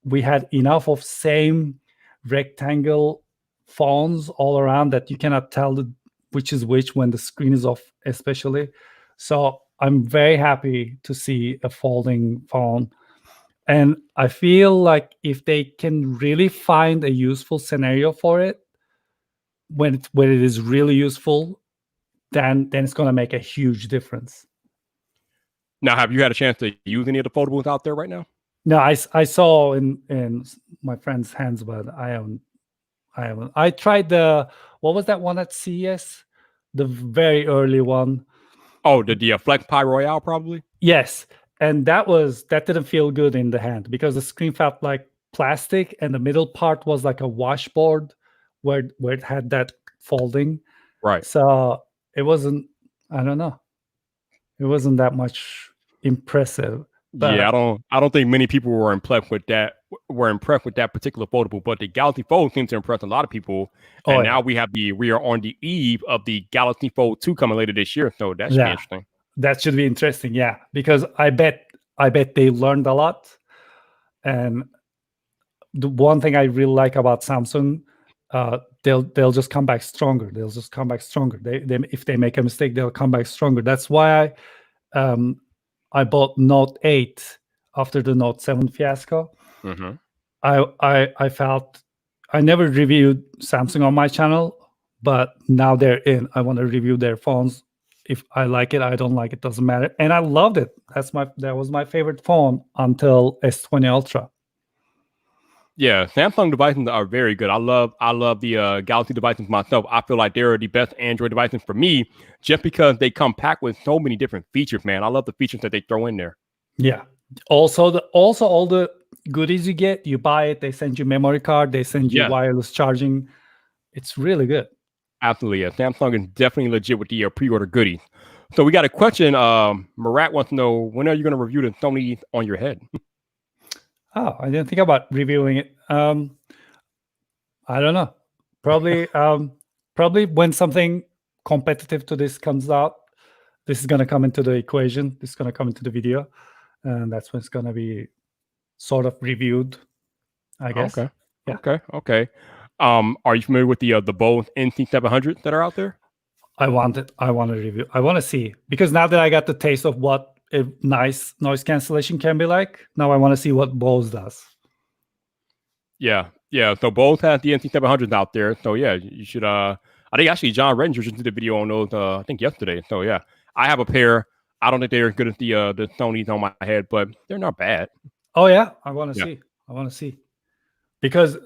Speaker 2: We had enough of same rectangle phones all around that you cannot tell which is which when the screen is off, especially. So I'm very happy to see a folding phone. And I feel like if they can really find a useful scenario for it, when it is really useful, then it's going to make a huge difference.
Speaker 1: Now, have you had a chance to use any of the foldables out there right now?
Speaker 2: No, I saw in my friend's hands, but I haven't. I tried what was that one at CES? The very early one.
Speaker 1: Oh, the Flex Pi Royale, probably.
Speaker 2: Yes, and that didn't feel good in the hand because the screen felt like plastic, and the middle part was like a washboard where it had that folding.
Speaker 1: Right.
Speaker 2: So it wasn't. I don't know. It wasn't that much impressive. But
Speaker 1: yeah, I don't think many people were impressed with that. Were impressed with that particular foldable, but the Galaxy Fold seems to impress a lot of people. And now we are on the eve of the Galaxy Fold 2 coming later this year, so that should be interesting.
Speaker 2: That should be interesting, yeah, because I bet they learned a lot. And the one thing I really like about Samsung, they'll just come back stronger. They'll just come back stronger. They if they make a mistake, they'll come back stronger. That's why I bought Note 8 after the Note 7 fiasco.
Speaker 1: Mm-hmm.
Speaker 2: I felt I never reviewed Samsung on my channel, but now they're in. I want to review their phones. If I like it, I don't like it, doesn't matter. And I loved it. That was my favorite phone until S20 Ultra.
Speaker 1: Yeah, Samsung devices are very good. I love the Galaxy devices myself. I feel like they're the best Android devices for me, just because they come packed with so many different features. Man, I love the features that they throw in there.
Speaker 2: Yeah. Also all the goodies you get, you buy it. They send you memory card. They send you wireless charging. It's really good.
Speaker 1: Absolutely, yeah. Samsung is definitely legit with the pre-order goodies. So we got a question. Marat wants to know, when are you going to review the Sony on your head?
Speaker 2: Oh, I didn't think about reviewing it. I don't know. Probably when something competitive to this comes out, this is going to come into the equation. This is going to come into the video, and that's when it's going to be sort of reviewed, I guess.
Speaker 1: Okay. Yeah. Okay. Are you familiar with the Bose NC700s that are out there?
Speaker 2: I want to review. I want to see, because now that I got the taste of what a nice noise cancellation can be like, now I want to see what Bose does.
Speaker 1: Yeah. So Bose has the NC700s out there. So yeah, you should. I think actually John Redinger just did a video on those. I think yesterday. So yeah, I have a pair. I don't think they're as good as the Sony's on my head, but they're not bad.
Speaker 2: Oh yeah, I want to see. I want to see, because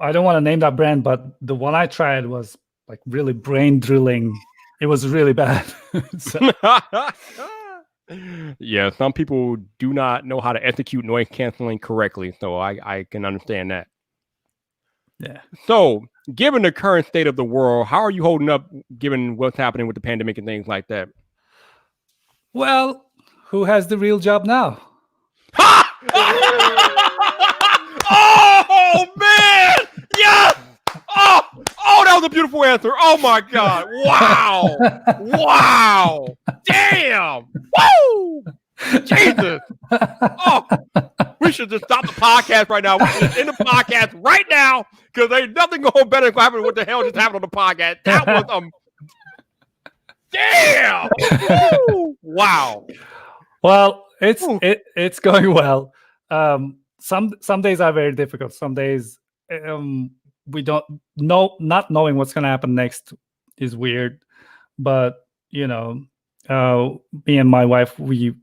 Speaker 2: I don't want to name that brand, but the one I tried was like really brain drilling. It was really bad.
Speaker 1: Yeah, some people do not know how to execute noise canceling correctly, so I can understand that.
Speaker 2: Yeah.
Speaker 1: So, given the current state of the world, how are you holding up given what's happening with the pandemic and things like that?
Speaker 2: Well, who has the real job now?
Speaker 1: Oh man! Yes! Oh, that was a beautiful answer. Oh my God! Wow! Damn! Woo! Jesus! Oh, we should just stop the podcast right now. We should just end the podcast right now, because there's nothing going better than happening. What the hell just happened on the podcast? That was damn! Woo! Wow!
Speaker 2: Well, it's going well. Some days are very difficult. Some days we don't know. Not knowing what's going to happen next is weird. But me and my wife, we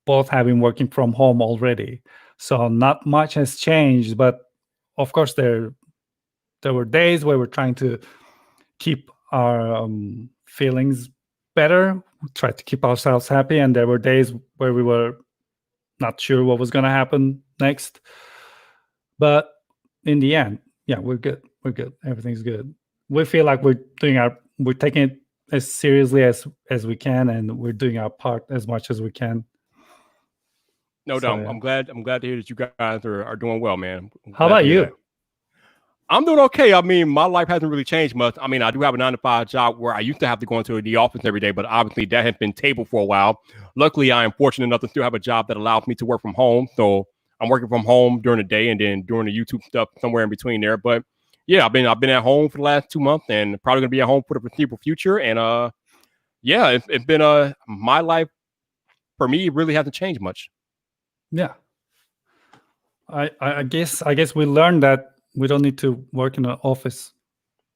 Speaker 2: both have been working from home already, so not much has changed. But of course, there were days where we're trying to keep our feelings better. We tried to keep ourselves happy, and there were days where we were not sure what was going to happen next. But in the end, yeah, we're good. We're good. Everything's good. We feel like we're taking it as seriously as we can, and we're doing our part as much as we can.
Speaker 1: No
Speaker 2: So,
Speaker 1: doubt.
Speaker 2: yeah.
Speaker 1: I'm glad to hear that you guys are doing well, man.
Speaker 2: How about you?
Speaker 1: I'm doing okay. I mean, my life hasn't really changed much. I mean, I do have a 9 to 5 job where I used to have to go into the office every day, but obviously that has been tabled for a while. Luckily, I am fortunate enough to still have a job that allows me to work from home. So I'm working from home during the day and then doing the YouTube stuff somewhere in between there. But yeah, I've been at home for the last 2 months and probably gonna be at home for the foreseeable future. And yeah, it's been my life for me really hasn't changed much.
Speaker 2: Yeah. I guess we learned that we don't need to work in an office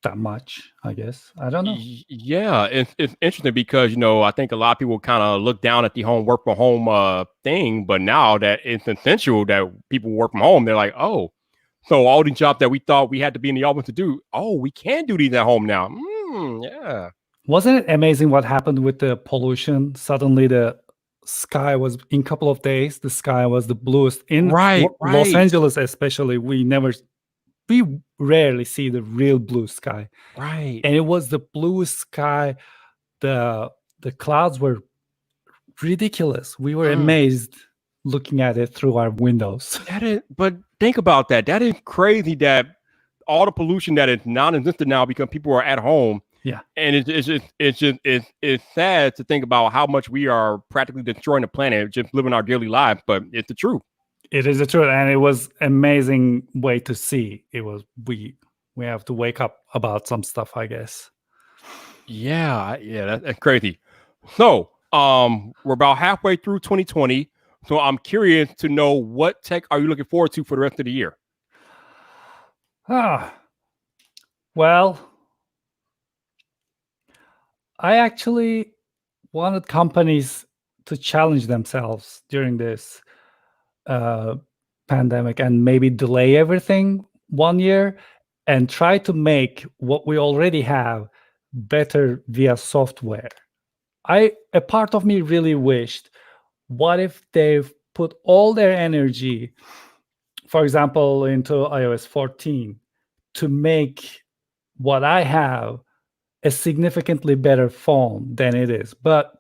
Speaker 2: that much. I guess I don't know.
Speaker 1: Yeah, it's interesting because I think a lot of people kind of look down at the home work from home thing, but now that it's essential that people work from home, they're like, oh, so all the jobs that we thought we had to be in the office to do, oh, we can do these at home now. Yeah.
Speaker 2: Wasn't it amazing what happened with the pollution? Suddenly the sky was, in a couple of days, the sky was the bluest in
Speaker 1: Right.
Speaker 2: Los Angeles, especially. We rarely see the real blue sky,
Speaker 1: Right.
Speaker 2: and it was the bluest sky. The clouds were ridiculous. We were amazed looking at it through our windows.
Speaker 1: But think about that. That is crazy that all the pollution that is non-existent now because people are at home.
Speaker 2: Yeah,
Speaker 1: and it's sad to think about how much we are practically destroying the planet just living our daily lives, but it's the truth.
Speaker 2: It is the truth, and it was amazing way to see. It was we have to wake up about some stuff, I guess.
Speaker 1: Yeah, that's crazy. So, we're about halfway through 2020. So I'm curious to know what tech are you looking forward to for the rest of the year?
Speaker 2: Well, I actually wanted companies to challenge themselves during this pandemic and maybe delay everything 1 year and try to make what we already have better via software. A part of me really wished, what if they've put all their energy, for example, into iOS 14 to make what I have a significantly better phone than it is. But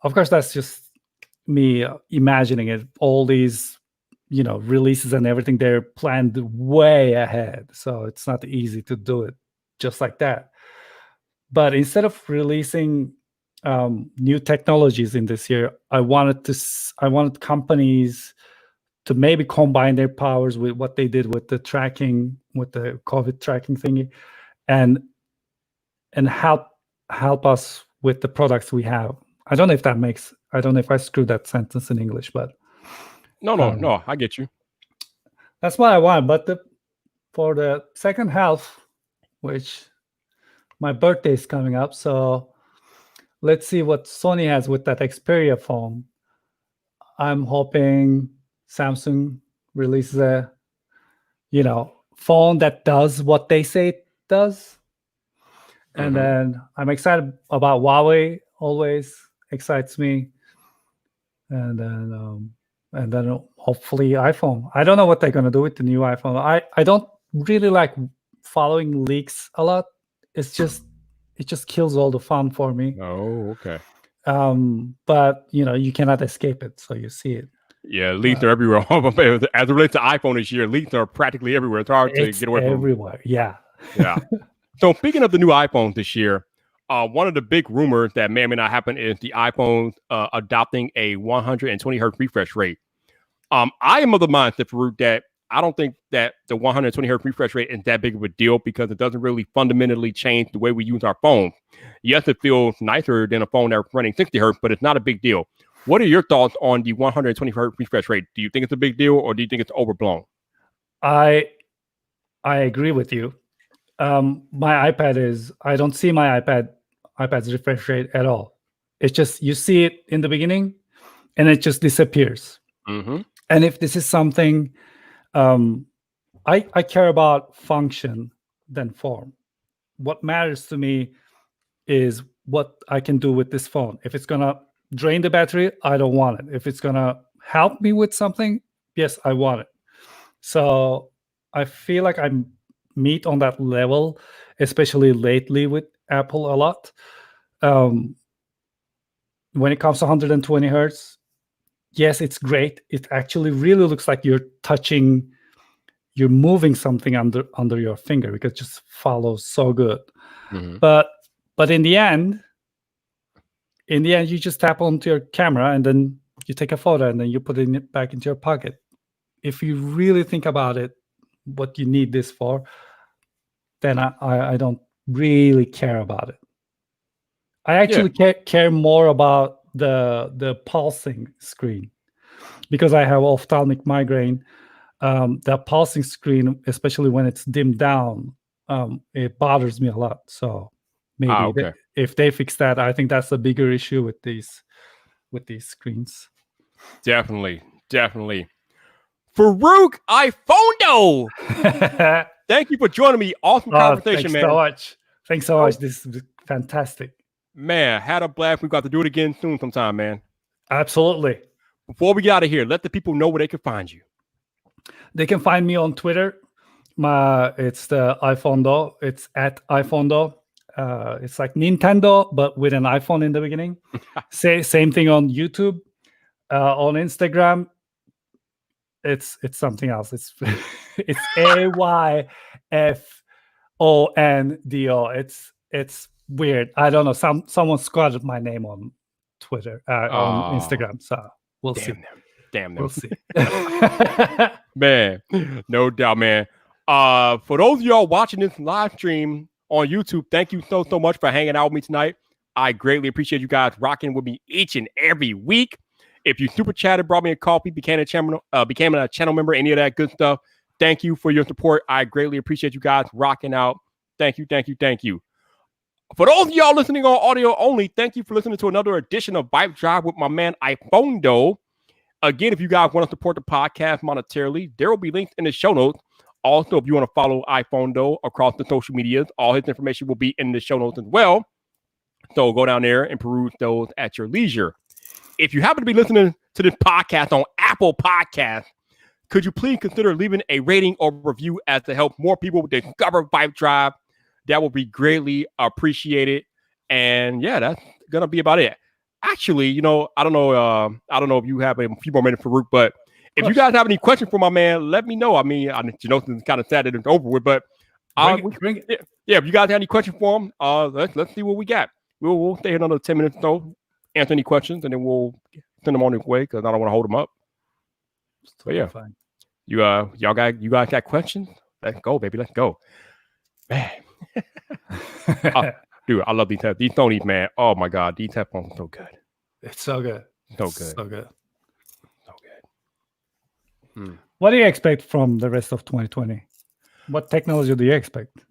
Speaker 2: of course, that's just me imagining it. All these, releases and everything, they're planned way ahead. So it's not easy to do it just like that. But instead of releasing new technologies in this year, I wanted companies to maybe combine their powers with what they did with the tracking, with the COVID tracking thingy, and help us with the products we have. I don't know if I screwed that sentence in English, but
Speaker 1: no, I get you.
Speaker 2: That's what I want. But for the second half, which my birthday is coming up, so let's see what Sony has with that Xperia phone. I'm hoping Samsung releases a phone that does what they say it does. And then I'm excited about Huawei. Always excites me. And then hopefully iPhone. I don't know what they're gonna do with the new iPhone. I don't really like following leaks a lot. It just kills all the fun for me.
Speaker 1: Oh, okay.
Speaker 2: But you cannot escape it, so you see it.
Speaker 1: Yeah, leaks are everywhere. As it relates to iPhone this year, leaks are practically everywhere. It's hard to get away from
Speaker 2: everywhere. Yeah.
Speaker 1: So speaking of the new iPhones this year, one of the big rumors that may or may not happen is the iPhone adopting a 120 hertz refresh rate. I am of the mindset, Farouk, that I don't think that the 120 hertz refresh rate is that big of a deal because it doesn't really fundamentally change the way we use our phones. Yes, it feels nicer than a phone that's running 60 hertz, but it's not a big deal. What are your thoughts on the 120 hertz refresh rate? Do you think it's a big deal or do you think it's overblown?
Speaker 2: I agree with you. My iPad I don't see my iPad's refresh rate at all. It's just, you see it in the beginning and it just disappears. And if this is something, I care about function than form. What matters to me is what I can do with this phone. If it's gonna drain the battery, I don't want it. If it's gonna help me with something, yes, I want it. So I feel like I'm meet on that level, especially lately with Apple a lot. Um, when it comes to 120 hertz, yes, it's great. It actually really looks like you're moving something under your finger, because it just follows so good.
Speaker 1: Mm-hmm.
Speaker 2: But in the end, you just tap onto your camera and then you take a photo and then you put it back into your pocket. If you really think about it, what you need this for, then I don't really care about it. I actually care more about the pulsing screen, because I have ophthalmic migraine. The pulsing screen, especially when it's dimmed down, it bothers me a lot. So maybe
Speaker 1: Okay.
Speaker 2: if they fix that, I think that's a bigger issue with these screens.
Speaker 1: Definitely. Farouk iPhonedo, thank you for joining me. Awesome conversation,
Speaker 2: Thanks
Speaker 1: man.
Speaker 2: so much. Thanks so much. This is fantastic.
Speaker 1: Man, had a blast. We got to do it again soon sometime, man.
Speaker 2: Absolutely.
Speaker 1: Before we get out of here, let the people know where they can find you.
Speaker 2: They can find me on Twitter. It's the iPhonedo. It's at iPhonedo. It's like Nintendo, but with an iPhone in the beginning. Same thing on YouTube. On Instagram, it's something else. It's AYFONDO. It's weird. I don't know. Someone squatted my name on Twitter, on Instagram. So we'll see.
Speaker 1: Damn them.
Speaker 2: We'll see.
Speaker 1: Man, no doubt, man. For those of y'all watching this live stream on YouTube, thank you so much for hanging out with me tonight. I greatly appreciate you guys rocking with me each and every week. If you super chatted, brought me a coffee, became a channel member, any of that good stuff, thank you for your support. I greatly appreciate you guys rocking out. Thank you. For those of y'all listening on audio only, thank you for listening to another edition of VypDrive with my man iPhonedo. Again, if you guys want to support the podcast monetarily, there will be links in the show notes. Also, if you want to follow iPhonedo across the social medias, all his information will be in the show notes as well. So go down there and peruse those at your leisure. If you happen to be listening to this podcast on Apple Podcasts, could you please consider leaving a rating or review as to help more people discover VypDrive? That will be greatly appreciated. And yeah, that's gonna be about it. Actually, I don't know if you have a few more minutes, Farouk, but if you guys have any questions for my man, let me know. I mean, it's kind of sad that it's over with, but
Speaker 2: bring it.
Speaker 1: Yeah, if you guys have any questions for him, let's see what we got. We'll stay here another 10 minutes or so, answer any questions, and then we'll send them on their way because I don't want to hold them up. But yeah, fine. You guys got questions? Let's go, baby. Let's go, man. Dude, I love these headphones. These Sony's, man. Oh my god, these headphones are so good.
Speaker 2: It's so good.
Speaker 1: So good.
Speaker 2: What do you expect from the rest of 2020? What technology do you expect?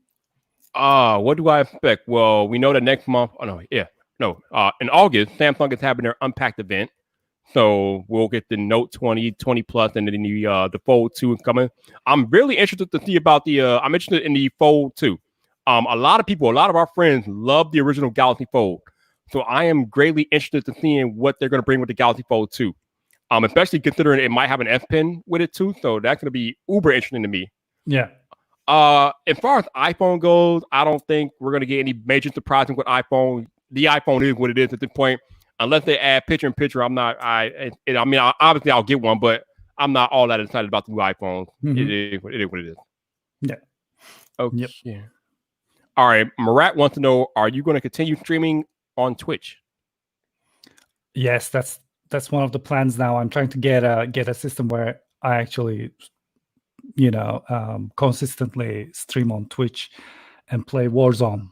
Speaker 1: What do I expect? Well, we know that next month. In August, Samsung is having their Unpacked event. So we'll get the Note 20, 20 Plus, and then the Fold 2 is coming. I'm really interested to see about I'm interested in the Fold 2. A lot of our friends love the original Galaxy Fold. So I am greatly interested to seeing what they're going to bring with the Galaxy Fold 2. Especially considering it might have an S Pen with it too. So that's going to be uber interesting to me.
Speaker 2: Yeah.
Speaker 1: As far as iPhone goes, I don't think we're going to get any major surprising with iPhone. The iPhone is what it is at this point. Unless they add picture-in-picture, obviously I'll get one, but I'm not all that excited about the new iPhone. Mm-hmm. It is what it is.
Speaker 2: Yeah.
Speaker 1: Okay. Yep. Yeah. All right. Marat wants to know, are you going to continue streaming on Twitch?
Speaker 2: Yes, that's one of the plans now. I'm trying to get a system where I actually, consistently stream on Twitch and play Warzone.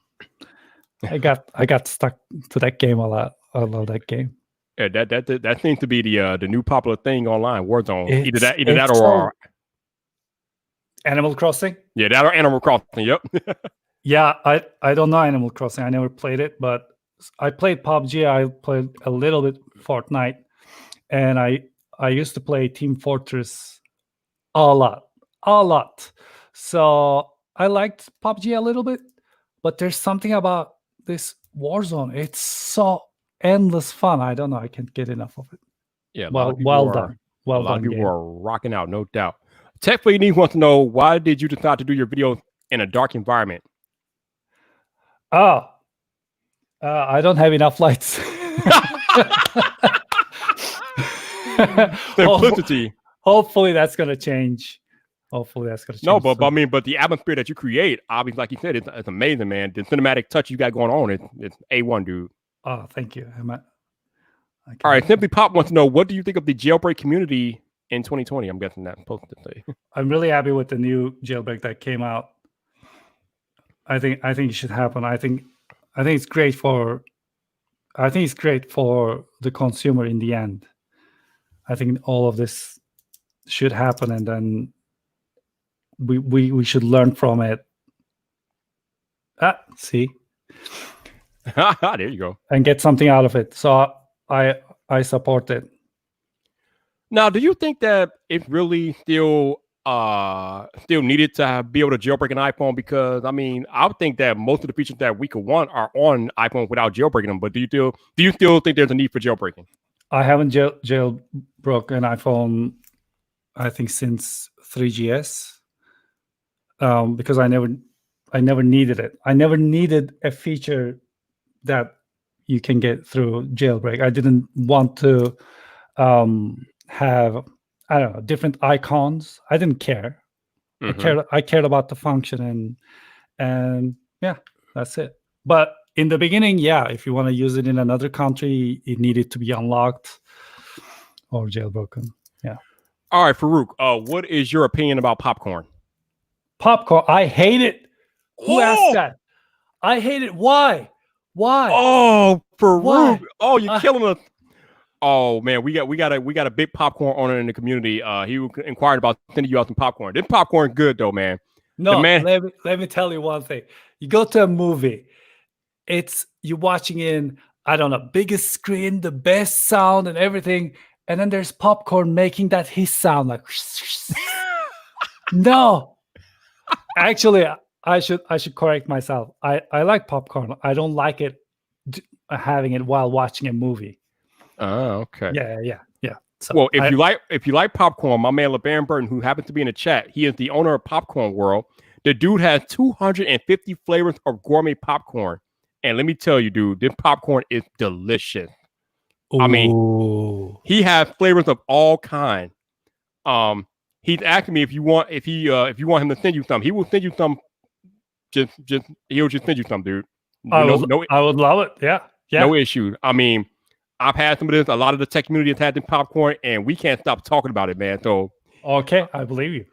Speaker 2: I got stuck to that game a lot. I love that game.
Speaker 1: Yeah, that seems to be the new popular thing online, Warzone. Either that or
Speaker 2: Animal Crossing.
Speaker 1: Yeah, that or Animal Crossing. Yep.
Speaker 2: Yeah, I don't know Animal Crossing. I never played it, but I played PUBG. I played a little bit Fortnite, and I used to play Team Fortress a lot. So I liked PUBG a little bit, but there's something about this Warzone. It's so endless fun. I don't know. I can't get enough of it.
Speaker 1: Yeah, a lot
Speaker 2: Well,
Speaker 1: of people
Speaker 2: well
Speaker 1: are
Speaker 2: done. Well
Speaker 1: a lot of
Speaker 2: done
Speaker 1: people
Speaker 2: game.
Speaker 1: are rocking out, no doubt. Tech Fleet wants to know, why did you decide to do your videos in a dark environment?
Speaker 2: Oh, I don't have enough lights.
Speaker 1: Simplicity.
Speaker 2: Hopefully that's gonna change. Hopefully that's gonna change.
Speaker 1: No, but I mean, but the atmosphere that you create, obviously, like you said, it's amazing, man. The cinematic touch you got going on, it's A1, dude.
Speaker 2: Oh, thank you.
Speaker 1: All right, Simply Pop wants to know, what do you think of the Jailbreak community in 2020? I'm guessing that's supposed to say.
Speaker 2: I'm really happy with the new Jailbreak that came out. I think it should happen. I think it's great for the consumer in the end. I think all of this should happen, and then we should learn from it. See,
Speaker 1: there you go.
Speaker 2: and get something out of it. So I support it.
Speaker 1: Now, do you think that it really still needed to be able to jailbreak an iPhone? Because I mean, I would think that most of the features that we could want are on iPhone without jailbreaking them. But do you still think there's a need for jailbreaking?
Speaker 2: I haven't jailbroke an iPhone, I think, since 3GS, because I never needed it. I never needed a feature that you can get through jailbreak. I didn't want to have, I don't know, different icons. I didn't care.
Speaker 1: Mm-hmm.
Speaker 2: I cared about the function, and yeah, that's it. But in the beginning, yeah, if you want to use it in another country, it needed to be unlocked or jailbroken. Yeah.
Speaker 1: All right, Farouk, what is your opinion about popcorn?
Speaker 2: Popcorn, I hate it. Who asked that? I hate it. Why?
Speaker 1: Oh, Farouk. Oh, you're killing us. Oh man, we got a big popcorn owner in the community. He inquired about sending you out some popcorn. This popcorn good though, man.
Speaker 2: No, let me tell you one thing. You go to a movie, you're watching in, I don't know, biggest screen, the best sound and everything, and then there's popcorn making that hiss sound like. No, actually, I should correct myself. I like popcorn. I don't like it having it while watching a movie.
Speaker 1: Oh, okay.
Speaker 2: Yeah. So
Speaker 1: well, if you like popcorn, my man LeBaron Burton, who happens to be in the chat, he is the owner of Popcorn World. The dude has 250 flavors of gourmet popcorn, and let me tell you, dude, this popcorn is delicious.
Speaker 2: Ooh.
Speaker 1: I mean, he has flavors of all kind. He's asking me if you want him to send you some. He will send you some. He'll just send you some, dude.
Speaker 2: I would love it. Yeah.
Speaker 1: No issue. I mean, I've had some of this. A lot of the tech community has had this popcorn, and we can't stop talking about it, man. So,
Speaker 2: okay, I believe you.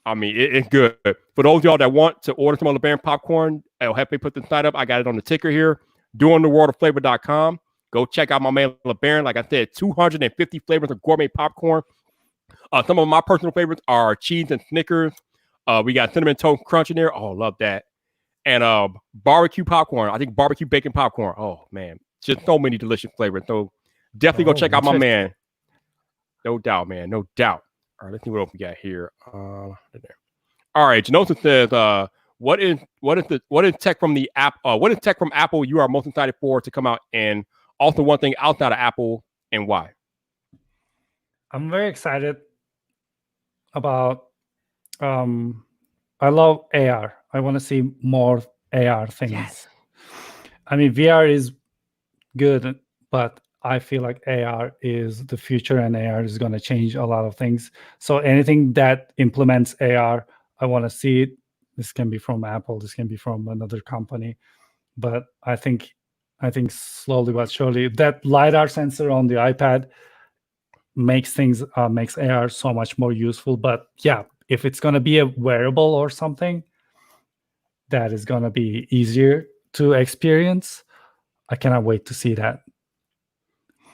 Speaker 1: I mean, it's good. For those of y'all that want to order some of LeBaron popcorn, I'll help me put the site up. I got it on the ticker here, doingtheworldoflavor.com. Go check out my man LeBaron. Like I said, 250 flavors of gourmet popcorn. Some of my personal favorites are cheese and Snickers. We got cinnamon toast crunch in there. Oh, love that. And barbecue popcorn. I think barbecue bacon popcorn. Oh man, just so many delicious flavors. So definitely go check out my man. No doubt, man. No doubt. All right, let's see what else we got here. All right, Janosa says, what is tech from the app? What is tech from Apple you are most excited for to come out, and also one thing outside of Apple, and why?
Speaker 2: I'm very excited about. I love AR. I want to see more AR things.
Speaker 1: Yes.
Speaker 2: I mean, VR is good, but I feel like AR is the future, and AR is going to change a lot of things. So anything that implements AR, I want to see it. This can be from Apple. This can be from another company. But I think slowly but surely, that LiDAR sensor on the iPad makes AR so much more useful. But yeah, if it's going to be a wearable or something that is going to be easier to experience, I cannot wait to see that.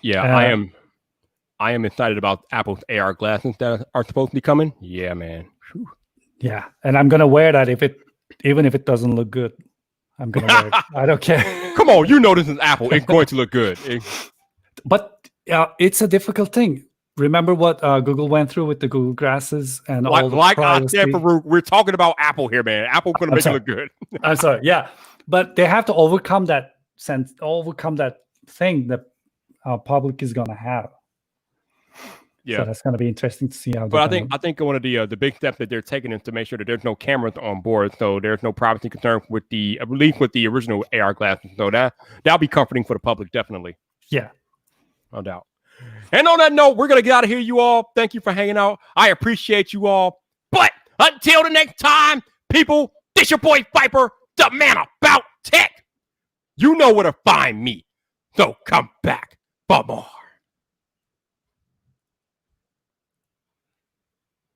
Speaker 1: Yeah, I am excited about Apple's AR glasses that are supposed to be coming. Yeah, man. Whew.
Speaker 2: Yeah, and I'm gonna wear that even if it doesn't look good. I'm gonna wear it. I don't care.
Speaker 1: Come on, you know this is Apple. It's going to look good.
Speaker 2: But it's a difficult thing. Remember what Google went through with the Google glasses and all the privacy.
Speaker 1: I said, Farouk, we're talking about Apple here, man. Apple's going to make it look good.
Speaker 2: I'm sorry. Yeah, but they have to overcome that overcome that thing that our public is gonna have.
Speaker 1: Yeah.
Speaker 2: So that's gonna be interesting to see how.
Speaker 1: But I think one of the big steps that they're taking is to make sure that there's no cameras on board, so there's no privacy concern with the, at least with the original AR glasses. So that'll be comforting for the public, definitely.
Speaker 2: Yeah,
Speaker 1: no doubt. And on that note, we're gonna get out of here, you all. Thank you for hanging out. I appreciate you all. But until the next time, people, this your boy Viper, the man about tech. You know where to find me. So come back for more.